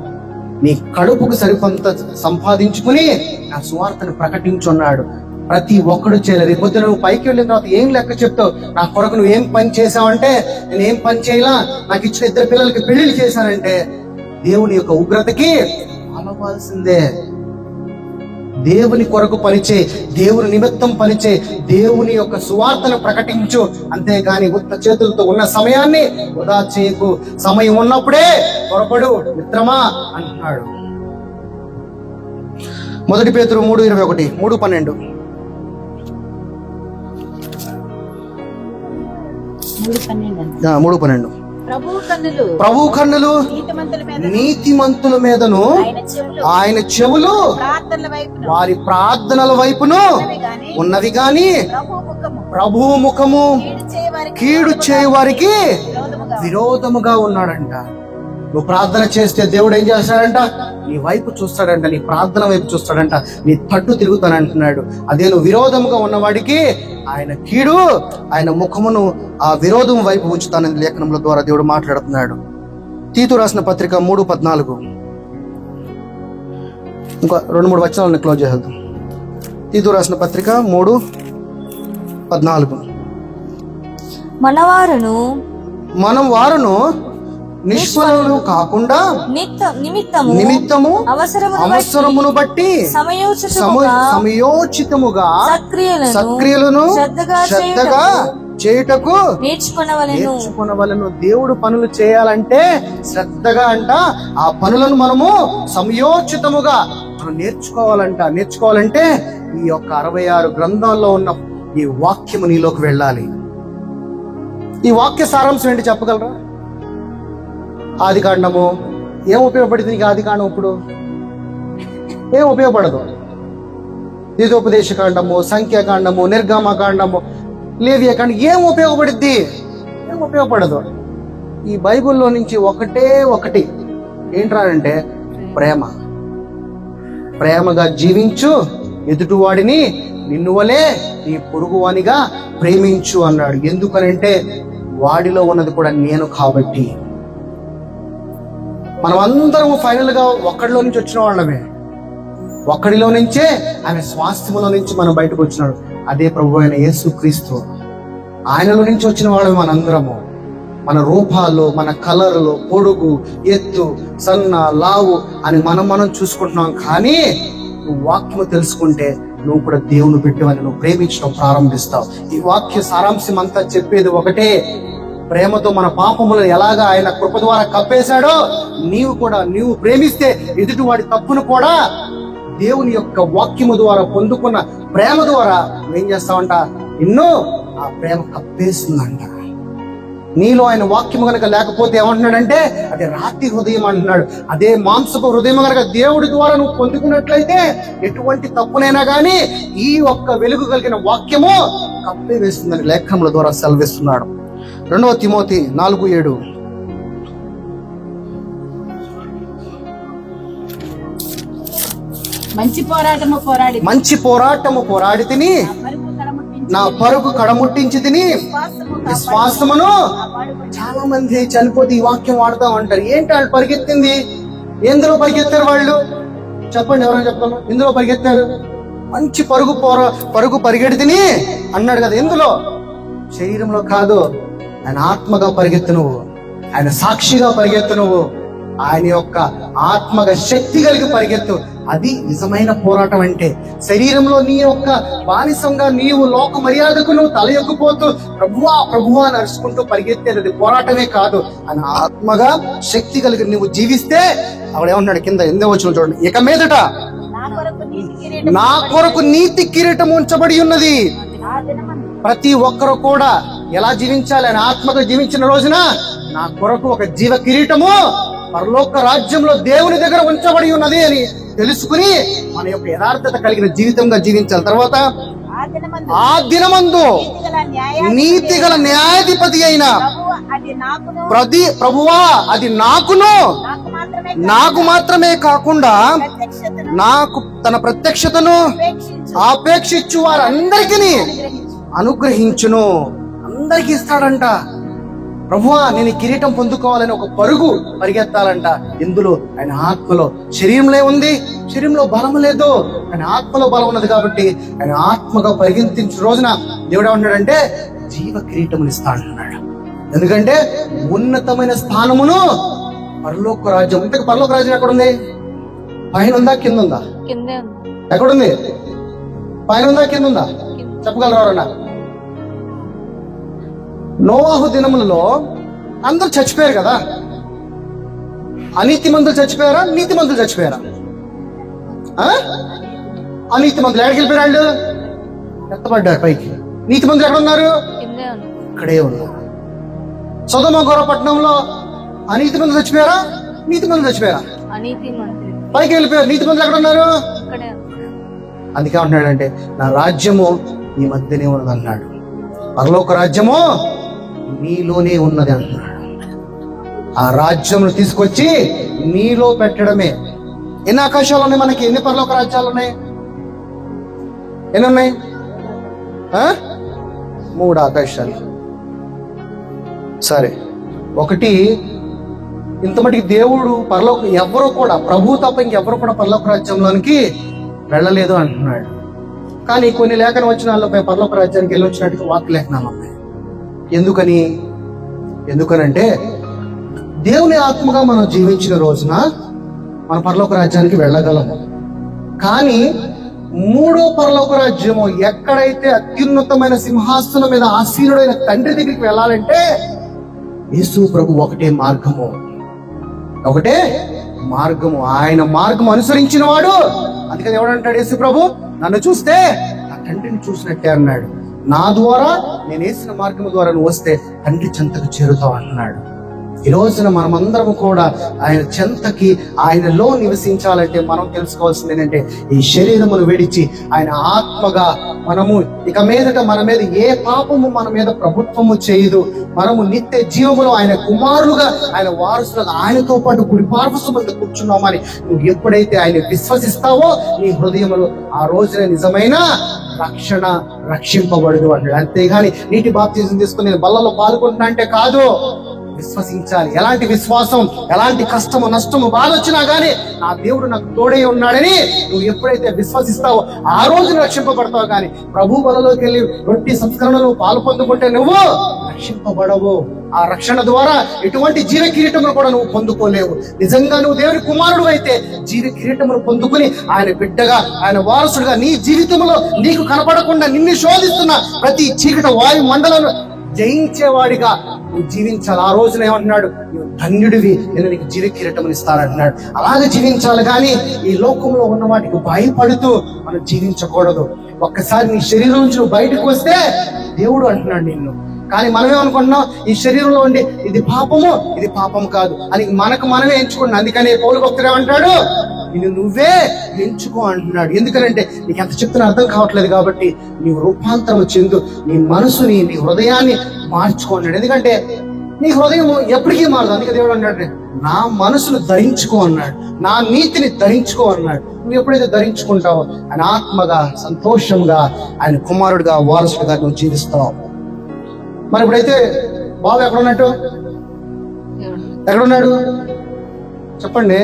నీ కడుపుకు సరికొంత సంపాదించుకుని నా సువార్తను ప్రకటించున్నాడు. ప్రతి ఒక్కడు చేయలేదు. రేపు పొద్దున నువ్వు పైకి వెళ్ళిన తర్వాత ఏం లెక్క చెప్తావు? నా కొరకు నువ్వు ఏం పని చేసావంటే, నేను ఏం పని చేయలా, నాకు ఇచ్చిన 2 పిల్లలకి పెళ్లిళ్ళు చేశానంటే, దేవుని యొక్క ఉగ్రతకి అలవాల్సిందే. దేవుని కొరకు పనిచేయి, దేవుని నిమిత్తం పనిచేయి, దేవుని యొక్క సువార్తను ప్రకటించు. అంతేగాని ఉత్త చేతులతో ఉన్న సమయాన్ని వృధా చేయకు. సమయం ఉన్నప్పుడే పొరపడు మిత్రమా అంటున్నాడు. మొదటి పేతురు 3:21, 3:12. 3:12. ప్రభు కన్నులు నీతిమంతుల మీదను, ఆయన చెవులు వారి ప్రార్థనల వైపును ఉన్నవి గాని ప్రభు ముఖము కీడు చేయవారికి విరోధముగా ఉన్నాడంట. నువ్వు ప్రార్థన చేస్తే దేవుడు ఏం చేస్తాడంట? నీ వైపు చూస్తాడంట, నీ ప్రార్థన వైపు చూస్తాడంట, నీ తట్టు తిరుగుతానంటున్నాడు. అదే నువ్వు విరోధముగా ఉన్నవాడికి ఆయన కీడు, ఆయన ముఖమును ఆ విరోధం వైపు ఉంచుతానని లేఖనముల ద్వారా దేవుడు మాట్లాడుతున్నాడు. తీతు రాసిన పత్రిక 3:14. ఇంకా 2-3 వచనాలను క్లోజ్ చేద్దాం. తీతు రాసిన పత్రిక 3:14. మనం వారును నిష్ఫలములు కాకుండా నిమిత్తము అవసరమును బట్టి సమయోచితముగా సక్రియలను శ్రద్ధగా చేయుటకు నేర్చుకొనవలెను. దేవుడు పనులు చేయాలంటే శ్రద్ధగా అంట ఆ పనులను మనము సమయోచితముగా మనం నేర్చుకోవాలంటే ఈ యొక్క 66 గ్రంథాల్లో ఉన్న ఈ వాక్యము నీలోకి వెళ్ళాలి. ఈ వాక్య సారాంశం ఏంటి చెప్పగలరా? ఆది కాండము ఏం ఉపయోగపడింది నీకు? ఆది కాండం ఇప్పుడు ఏం ఉపయోగపడదు. ద్వితోపదేశ కాండము, సంఖ్యాకాండము, నిర్గమకాండము, లేవియ కాండం ఏం ఉపయోగపడిద్ది? ఏం ఉపయోగపడదు. ఈ బైబిల్లో నుంచి ఒకటి ఏంట్రా అంటే ప్రేమ. ప్రేమగా జీవించు, ఎదుటివాడిని నిన్ను వలే నీ పొరుగువానిగా ప్రేమించు అన్నాడు. ఎందుకనంటే వాడిలో ఉన్నది కూడా నేను కాబట్టి. మనం అందరం ఫైనల్ గా ఒక్కడిలో నుంచి వచ్చిన వాళ్ళమే. ఒక్కడిలో నుంచే ఆయన స్వాస్థ్యములో నుంచి మనం బయటకు వచ్చినాడు. అదే ప్రభు అయిన యేసుక్రీస్తు. ఆయనలో నుంచి వచ్చిన వాళ్ళమే మనందరము. మన రూపాలు, మన కలర్లు, పొడుగు, ఎత్తు, సన్న, లావు అని మనం చూసుకుంటున్నాం. కానీ నువ్వు వాక్యము తెలుసుకుంటే నువ్వు కూడా దేవుని బిడ్డవని నువ్వు ప్రేమించడం ప్రారంభిస్తావు. ఈ వాక్య సారాంశం అంతా చెప్పేది ఒకటే, ప్రేమతో మన పాపములను ఎలాగా ఆయన కృప ద్వారా కప్పేశాడో నీవు ప్రేమిస్తే ఎదుటి వాడి తప్పును కూడా దేవుని యొక్క వాక్యము ద్వారా పొందుకున్న ప్రేమ ద్వారా నువ్వేం చేస్తావంట? నిన్ను ఆ ప్రేమ కప్పేస్తుందంట. నీలో ఆయన వాక్యము కనుక లేకపోతే ఏమంటున్నాడంటే అదే రాతి హృదయం అంటున్నాడు. అదే మాంసపు హృదయం కనుక దేవుడి ద్వారా నువ్వు పొందుకున్నట్లయితే ఎటువంటి తప్పునైనా గానీ ఈ ఒక్క వెలుగు కలిగిన వాక్యము కప్పే వేస్తుందని లేఖనముల ద్వారా సెలవిస్తున్నాడు. 2 తిమోతి 4:7. మంచి పోరాటము పోరాడి తిని నా పరుగు కడముట్టించి తిని విశ్వాసమును. చాలా మంది చనిపోతే ఈ వాక్యం వాడుతూ ఉంటారు. ఏంటి వాళ్ళు పరిగెత్తింది? ఎందులో పరిగెత్తారు వాళ్ళు? చెప్పండి, ఎవరైనా చెప్తాను. ఎందులో పరిగెత్తారు? మంచి పరుగు పరిగెడి తిని అన్నాడు కదా. ఎందులో? శరీరంలో కాదు, ఆయన ఆత్మగా పరిగెత్తు నువ్వు, ఆయన సాక్షిగా పరిగెత్తు నువ్వు, ఆయన యొక్క ఆత్మగా శక్తి కలిగి పరిగెత్తు. అది నిజమైన పోరాటం. అంటే శరీరంలో నీ యొక్క బానిసంగా నీవు లోక మర్యాదకు నువ్వు తల ఎగ్గిపోతూ ప్రభువా ప్రభువా అని అరుచుకుంటూ పరిగెత్తేది పోరాటమే కాదు. ఆయన ఆత్మగా శక్తి కలిగి నువ్వు జీవిస్తే ఆవిడేమన్నాడు కింద 8వ వచనం చూడండి. ఇక మీదట నా కొరకు నీతి కిరీటం ఉంచబడి ఉన్నది. ప్రతి ఒక్కరు కూడా ఎలా జీవించాలి? ఆయన ఆత్మగా జీవించిన రోజున నా కొరకు ఒక జీవ కిరీటము పరలోక రాజ్యంలో దేవుని దగ్గర ఉంచబడి ఉన్నది అని తెలుసుకుని మన యొక్క యథార్థత కలిగిన జీవితంగా జీవించాలి. తర్వాత ఆ దినమందు నీతి గల న్యాయాధిపతి అయిన ప్రభువా అది నాకు మాత్రమే కాకుండా నాకు తన ప్రత్యక్షతను ఆపేక్షించు వారందరికీ అనుగ్రహించును. అందరికీ ఇస్తాడంట. ప్రభువా నేను ఈ కిరీటం పొందుకోవాలని ఒక పరుగు పరిగెత్తాలంట. ఎందులో? ఆయన ఆత్మలో. శరీరంలో ఉంది, శరీరంలో బలం లేదు, ఆయన ఆత్మలో బలం ఉన్నది. కాబట్టి ఆయన ఆత్మగా పరిగెత్తించిన రోజున దేవుడు ఏమంటాడంటే జీవ కిరీటములు ఇస్తా అంటున్నాడు. ఎందుకంటే ఉన్నతమైన స్థానమును పరలోక రాజ్యం. ఇంతకు పరలోక రాజ్యం ఎక్కడుంది? పైన ఉందా కింద ఉందా? ఎక్కడుంది? పైన ఉందా కింద ఉందా? చెప్పగలరా ఎవరన్నా? నోవాహు దినములలో అందరూ చచ్చిపోయారు కదా. అనీతి మందులు చచ్చిపోయారా? నీతి మందులు చచ్చిపోయారా? అనీతి మందులు ఎక్కడికి వెళ్ళిపోయారు? వాళ్ళు ఎత్తబడ్డారు పైకి. నీతి మందులు ఎక్కడ ఉన్నారు? ఇక్కడే ఉన్నారు. సొదొమ గొర్రె పట్టణంలో అనీతి మందులు చచ్చిపోయారా? నీతి మందులు చచ్చిపోయారా? పైకి వెళ్ళిపోయారు. నీతి మందులు ఎక్కడ ఉన్నారు? అందుకే అంటున్నాడంటే నా రాజ్యము నీ మధ్యనే ఉన్నది అన్నాడు. పరలోక రాజ్యము నీలోనే ఉన్నది అంటున్నాడు. ఆ రాజ్యమును తీసుకొచ్చి నీలో పెట్టడమే. ఎన్ని ఆకాశాలు ఉన్నాయి మనకి? ఎన్ని పరలోక రాజ్యాలు ఉన్నాయి? ఎన్ని ఉన్నాయి? 3 ఆకాశాలు. సరే, ఒకటి ఇంత మటుకు దేవుడు పరలోక ఎవరు కూడా ప్రభు తప్ప ఇంకెవరు కూడా పరలోక రాజ్యంలోనికి వెళ్ళలేదు అంటున్నాడు. కానీ కొన్ని లేఖన వచనాలపై పరలోక రాజ్యానికి వెళ్ళి వచ్చినట్టుగా వాక్య లేఖనాలు ఉన్నాయి. ఎందుకనంటే దేవుని ఆత్మగా మనం జీవించిన రోజున మన పరలోక రాజ్యానికి వెళ్ళగలము. కానీ 3వ పరలోక రాజ్యము ఎక్కడైతే అత్యున్నతమైన సింహాసనం మీద ఆసీనుడైన తండ్రి దగ్గరికి వెళ్ళాలంటే యేసు ప్రభు ఒకటే మార్గము. ఆయన మార్గం అనుసరించిన వాడు. అందుకని ఎవడంటాడు యేసు ప్రభు, నన్ను చూస్తే నా తండ్రిని చూసినట్టే అన్నాడు. నా ద్వారా నేను వేసిన మార్గం ద్వారా నువ్వు వస్తే తండ్రి చెంతకు చేరుతావు అంటున్నాడు. ఈ రోజున మనమందరం కూడా ఆయన చెంతకి, ఆయనలో నివసించాలంటే మనం తెలుసుకోవాల్సింది ఏంటంటే, ఈ శరీరమును విడిచి ఆయన ఆత్మగా మనము ఇక మీదట మన మీద ఏ పాపము మన మీద ప్రభుత్వము చేయదు. మనము నిత్య జీవములో ఆయన కుమారులుగా, ఆయన వారసులుగా ఆయనతో పాటు కుడి పార్శ్వమందు కూర్చున్నామని నువ్వు ఎప్పుడైతే ఆయన విశ్వసిస్తావో నీ హృదయంలో ఆ రోజున నిజమైన రక్షణ రక్షింపబడదు అంటాడు. అంతేగాని నీటి బాప్తిజం తీసుకుని నేను బల్లలో పాల్గొంటున్నా అంటే కాదు. విశ్వసించాలి. ఎలాంటి విశ్వాసం, ఎలాంటి కష్టము నష్టము బాధ వచ్చినా గానీ నా దేవుడు నాకు తోడై ఉన్నాడని నువ్వు ఎప్పుడైతే విశ్వసిస్తావో ఆ రోజు రక్షింపబడతావు. కానీ ప్రభు బలలోకి వెళ్ళి రొట్టి సంస్కరణలో పాలు పొందుకుంటే నువ్వు రక్షింపబడవు. ఆ రక్షణ ద్వారా ఎటువంటి జీవ కిరీటమును కూడా నువ్వు పొందుకోలేవు. నిజంగా నువ్వు దేవుని కుమారుడు అయితే జీవ కిరీటమును పొందుకుని ఆయన బిడ్డగా, ఆయన వారసుడుగా నీ జీవితంలో నీకు కనపడకుండా నిన్ను శోధిస్తున్న ప్రతి చీకటి వాయు మండలను జయించేవాడిగా నువ్వు జీవించాలి. ఆ రోజున ఏమంటున్నాడు, నువ్వు ధన్యుడివి, నేను నీకు జీవ కిరీటం ఇస్తానంటున్నాడు. అలాగే జీవించాలి. కానీ ఈ లోకంలో ఉన్న వాటికి భయపడుతూ మనం జీవించకూడదు. ఒక్కసారి నీ శరీరం నుంచి నువ్వు బయటకు వస్తే దేవుడు అంటున్నాడు నిన్ను. కానీ మనమేమనుకుంటున్నాం, ఈ శరీరంలో ఉండి ఇది పాపము, ఇది పాపం కాదు అని మనకు మనమే ఎంచుకున్నాం. అందుకని పౌలు భక్తుడు ఏమంటాడు, నిన్ను నువ్వే ఎంచుకో అంటున్నాడు. ఎందుకంటే నీకు ఎంత చెప్తున్నా అర్థం కావట్లేదు కాబట్టి నీవు రూపాంతరం చెందు, నీ మనసుని, నీ హృదయాన్ని మార్చుకో అన్నాడు. ఎందుకంటే నీ హృదయం ఎప్పటికీ మారదు. అందుకే దేవుడు అన్నాడు, నా మనసును ధరించుకో అన్నాడు, నా నీతిని ధరించుకో అన్నాడు. నువ్వు ఎప్పుడైతే ధరించుకుంటావో ఆయన ఆత్మగా, సంతోషంగా, ఆయన కుమారుడిగా, వారసుడిగా నువ్వు జీవిస్తావు. మరి ఇప్పుడైతే బాబు ఎక్కడున్నట్టు, ఎక్కడున్నాడు చెప్పండి?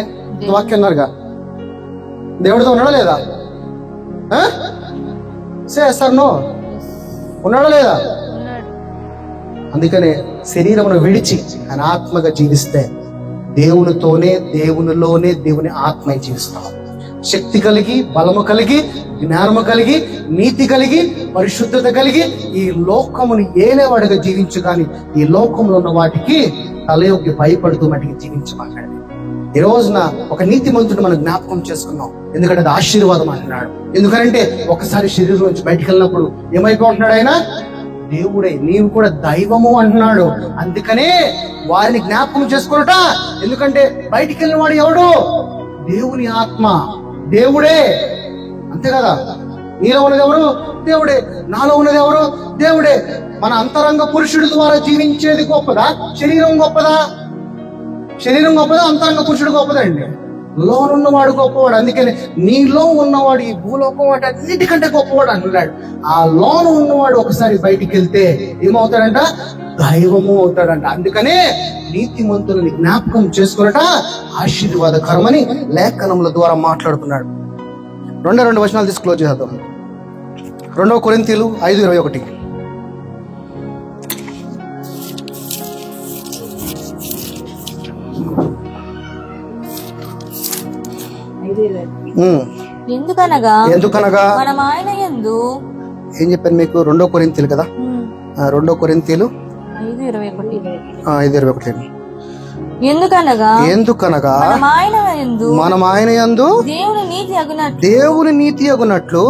వాక్యం అన్నారుగా, దేవుడితో ఉన్నాడా లేదా? సార్ నో, ఉన్నాడా లేదా? అందుకనే శరీరమును విడిచి ఆయన ఆత్మగా జీవిస్తే దేవునితోనే, దేవునిలోనే దేవుని ఆత్మ జీవిస్తాం. శక్తి కలిగి, బలము కలిగి, జ్ఞానము కలిగి, నీతి కలిగి, పరిశుద్ధత కలిగి ఈ లోకమును ఏలేవాడిగా జీవించు. కానీ ఈ లోకంలో ఉన్న వాటికి తలయొగ్గి భయపడుతూ మటుకి జీవించమాకండి. ఈ రోజున ఒక నీతిమంతుడు మనం జ్ఞాపకం చేసుకున్నాం. ఎందుకంటే అది ఆశీర్వాదం అంటున్నాడు. ఎందుకంటే ఒకసారి శరీరం నుంచి బయటికి వెళ్ళినప్పుడు ఏమైపోతున్నాడు, ఆయన దేవుడే, నీవు కూడా దైవము అంటున్నాడు. అందుకనే వారిని జ్ఞాపకం చేసుకున్నట. ఎందుకంటే బయటికి వెళ్ళిన వాడు ఎవడు? దేవుని ఆత్మ, దేవుడే. అంతే కదా? నీలో ఉన్నది ఎవరు? దేవుడే. నాలో ఉన్నది ఎవరు? దేవుడే. మన అంతరంగ పురుషుడి ద్వారా జీవించేది గొప్పదా, శరీరం గొప్పదా? శరీరం గొప్పదా, అంతరంగ పురుషుడు గొప్పదా అండి? లోనున్నవాడు గొప్పవాడు. అందుకని నీలో ఉన్నవాడు ఈ భూలోకం వాటి అన్నిటికంటే గొప్పవాడు అన్నాడు. ఆ లోను ఉన్నవాడు ఒకసారి బయటికి వెళ్తే ఏమవుతాడంట? దైవము అవుతాడంట. అందుకనే నీతిమంతులని జ్ఞాపకం చేసుకున్నట ఆశీర్వాదకరమని లేఖనముల ద్వారా మాట్లాడుతున్నాడు. 2 వచనాలు తీసి క్లోజ్ చేద్దాం. 2 కొరింథీయులు 5:21. ఎందుకనగా మనం ఆయన యందు ఏం చెప్పాను మీకు? 2 కొరింథీయులు కదా, 2 కొరింథీయులు 5:21. ఎందుకనగా మనం ఆయన యందు దేవుని నీతి అగునట్లు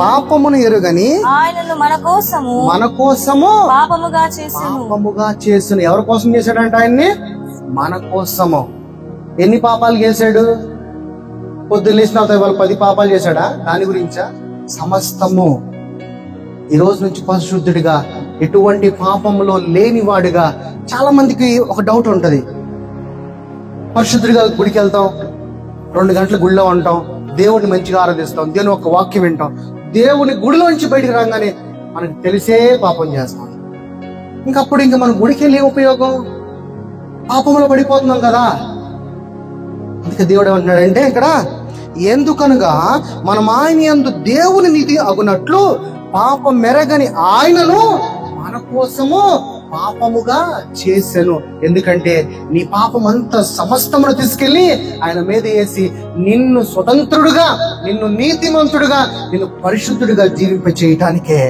పాపమును ఎరుగని ఆయనను మన కోసము పాపముగా చేసిన. ఎవరి కోసం చేశాడంట ఆయన్ని? మన కోసము. ఎన్ని పాపాలు చేశాడు? పొద్దున్న లేచిన వాళ్ళు 10 పాపాలు చేశాడా? దాని గురించా? సమస్తము. ఈ రోజు నుంచి పరిశుద్ధుడిగా, ఎటువంటి పాపంలో లేనివాడిగా. చాలా మందికి ఒక డౌట్ ఉంటది, పరిశుద్ధుడిగా గుడికి వెళ్తాం, 2 గంటల గుడిలో ఉంటాం, దేవుడిని మంచిగా ఆరాధిస్తాం, దేవుని ఒక వాక్యం వింటాం, దేవుని గుడిలో నుంచి బయటకు రాగానే మనకు తెలిసే పాపం చేస్తాం. ఇంకప్పుడు ఇంక మన గుడికి వెళ్ళే ఉపయోగం? పాపంలో పడిపోతున్నాం కదా. అందుకే దేవుడు ఏమంటున్నాడంటే ఇక్కడ, ఎందుకనగా మనం ఆయన యందు దేవుని నీతి అగునట్లు పాపం మెరగని ఆయనను మన కోసము పాపముగా చేసెను. ఎందుకంటే నీ పాపం అంతా సమస్తమును తీసుకెళ్లి ఆయన మీద వేసి నిన్ను స్వతంత్రుడుగా, నిన్ను నీతిమంతుడుగా, నిన్ను పరిశుద్ధుడిగా జీవింప చేయటానికే.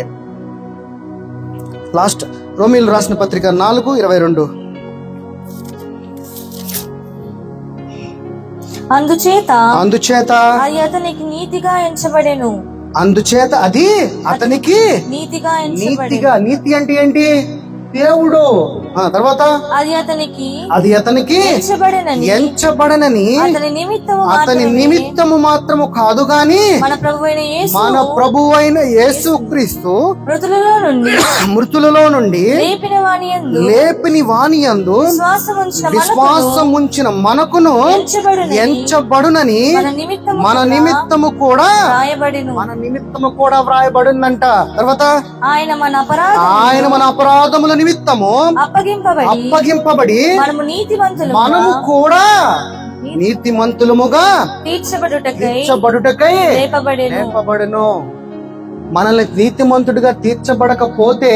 లాస్ట్ రోమీయులు రాసిన పత్రిక 4:22. అందుచేత అది అతనికి నీతిగా ఎంచబడెను. అందుచేత అది అతనికి నీతిగా నీతి అంటే ఏంటి? దేవుడు. తర్వాత అది అతనికి ఎంచబడనని అతని నిమిత్తము మాత్రము కాదు గాని మన ప్రభువైన యేసుక్రీస్తు మృతులలో నుండి లేపిని వానియందు విశ్వాసం ఉంచిన మనకును ఎంచబడునని మన నిమిత్తము కూడా వ్రాయబడిందంట. తర్వాత ఆయన మన అపరాధముల నిమిత్తము అప్పగింపబడి మనము కూడా నీతిమంతులముగా తీర్చబడుటకై లేపబడును. మనల్ని నీతిమంతుడిగా తీర్చబడకపోతే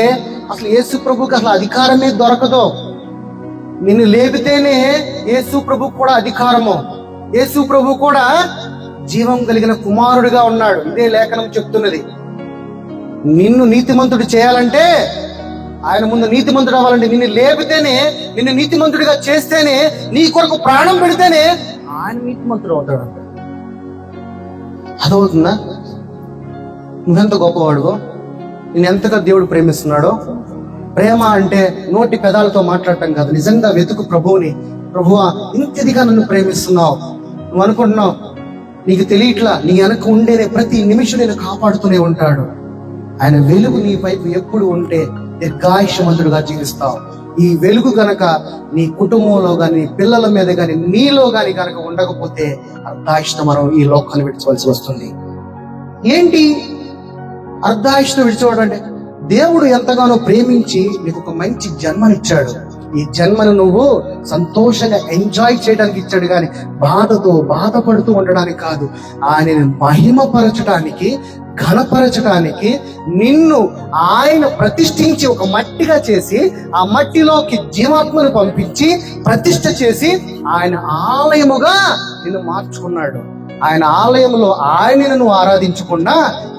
అసలు యేసు ప్రభుకి అసలు అధికారమే దొరకదు. నిన్ను లేపితేనే యేసు ప్రభు కూడా అధికారము. యేసు ప్రభు కూడా జీవం కలిగిన కుమారుడిగా ఉన్నాడు. ఇదే లేఖనం చెప్తున్నది. నిన్ను నీతిమంతుడు చేయాలంటే, ఆయన ముందు నీతిమంతుడు అవ్వాలంటే నిన్ను లేపితేనే, నిన్ను నీతిమంతుడిగా చేస్తేనే, నీ కొరకు ప్రాణం పెడితేనే ఆయన నీతిమంతుడు అవుతాడు. అదవుతుందా? నువ్వెంత గొప్పవాడుగో, నేను ఎంతగా దేవుడు ప్రేమిస్తున్నాడో. ప్రేమ అంటే నోటి పెదాలతో మాట్లాడటం కాదు, నిజంగా వెతుకు ప్రభువుని. ప్రభువా, ఇంతదిగా నన్ను ప్రేమిస్తున్నావు. నువ్వు అనుకుంటున్నావు, నీకు తెలియట్లా, నీ వెనక ఉండేనే ప్రతి నిమిషం నేను కాపాడుతూనే ఉంటాడు. ఆయన వెలుగు నీ వైపు ఎప్పుడు ఉంటే దీర్ఘాయుష్మంతుడుగా జీవిస్తావు. ఈ వెలుగు గనక నీ కుటుంబంలో గాని, పిల్లల మీద గాని, నీలో గాని గనక ఉండకపోతే అర్ధాయుష్ను మనం ఈ లోకాన్ని విడిచవలసి వస్తుంది. ఏంటి అర్ధాయుష్ను విడిచేవాడు అంటే? దేవుడు ఎంతగానో ప్రేమించి నీకు ఒక మంచి జన్మనిచ్చాడు. ఈ జన్మను నువ్వు సంతోషంగా ఎంజాయ్ చేయడానికి ఇచ్చాడు, కానీ బాధతో బాధపడుతూ ఉండడానికి కాదు. ఆయనను మహిమపరచడానికి, ఘనపరచడానికి నిన్ను ఆయన ప్రతిష్ఠించి ఒక మట్టిగా చేసి, ఆ మట్టిలోకి జీవాత్మను పంపించి ప్రతిష్ఠ చేసి ఆయన ఆలయముగా నిన్ను మార్చుకున్నాడు. ఆయన ఆలయంలో ఆయనను నువ్వు ఆరాధించకుండా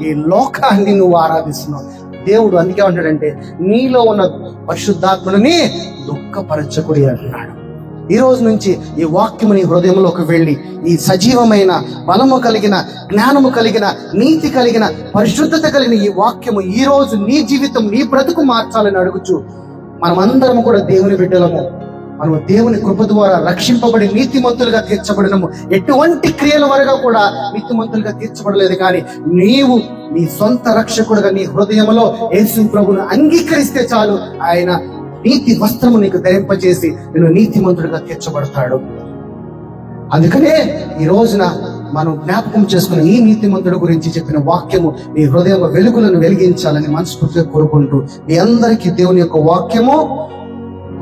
ఈ లోకాన్ని నువ్వు ఆరాధిస్తున్నావు. దేవుడు అందుకే అంటాడంటే, నీలో ఉన్న పరిశుద్ధాత్మని దుఃఖపరచకుడి అంటున్నాడు. ఈ రోజు నుంచి ఈ వాక్యము నీ హృదయంలోకి వెళ్ళి, ఈ సజీవమైన బలము కలిగిన, జ్ఞానము కలిగిన, నీతి కలిగిన, పరిశుద్ధత కలిగిన ఈ వాక్యము ఈ రోజు నీ జీవితం, నీ బ్రతుకు మార్చాలని అడుగుచు, మనమందరము కూడా దేవుని బిడ్డలము. మనము దేవుని కృప ద్వారా రక్షింపబడి నీతిమంతులుగా తీర్చబడినము. ఎటువంటి క్రియల వరకు కూడా నీతిమంతులుగా తీర్చబడలేదు, కానీ నీవు నీ సొంత రక్షకుడుగా నీ హృదయంలో యేసు ప్రభువును అంగీకరిస్తే చాలు, ఆయన నీతి వస్త్రము నీకు ధరింపజేసి నేను నీతిమంతుడిగా తీర్చబడతాడు. అందుకనే ఈ రోజున మనం జ్ఞాపకం చేసుకున్న ఈ నీతిమంతుడి గురించి చెప్పిన వాక్యము నీ హృదయంలో వెలుగులను వెలిగించాలని మనస్ఫూర్తిగా కోరుకుంటూ, మీ అందరికీ దేవుని యొక్క వాక్యము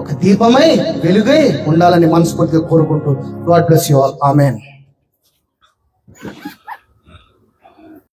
ఒక దీపమై వెలుగై ఉండాలని మనస్ఫూర్తిగా కోరుకుంటూ, God bless you all. Amen.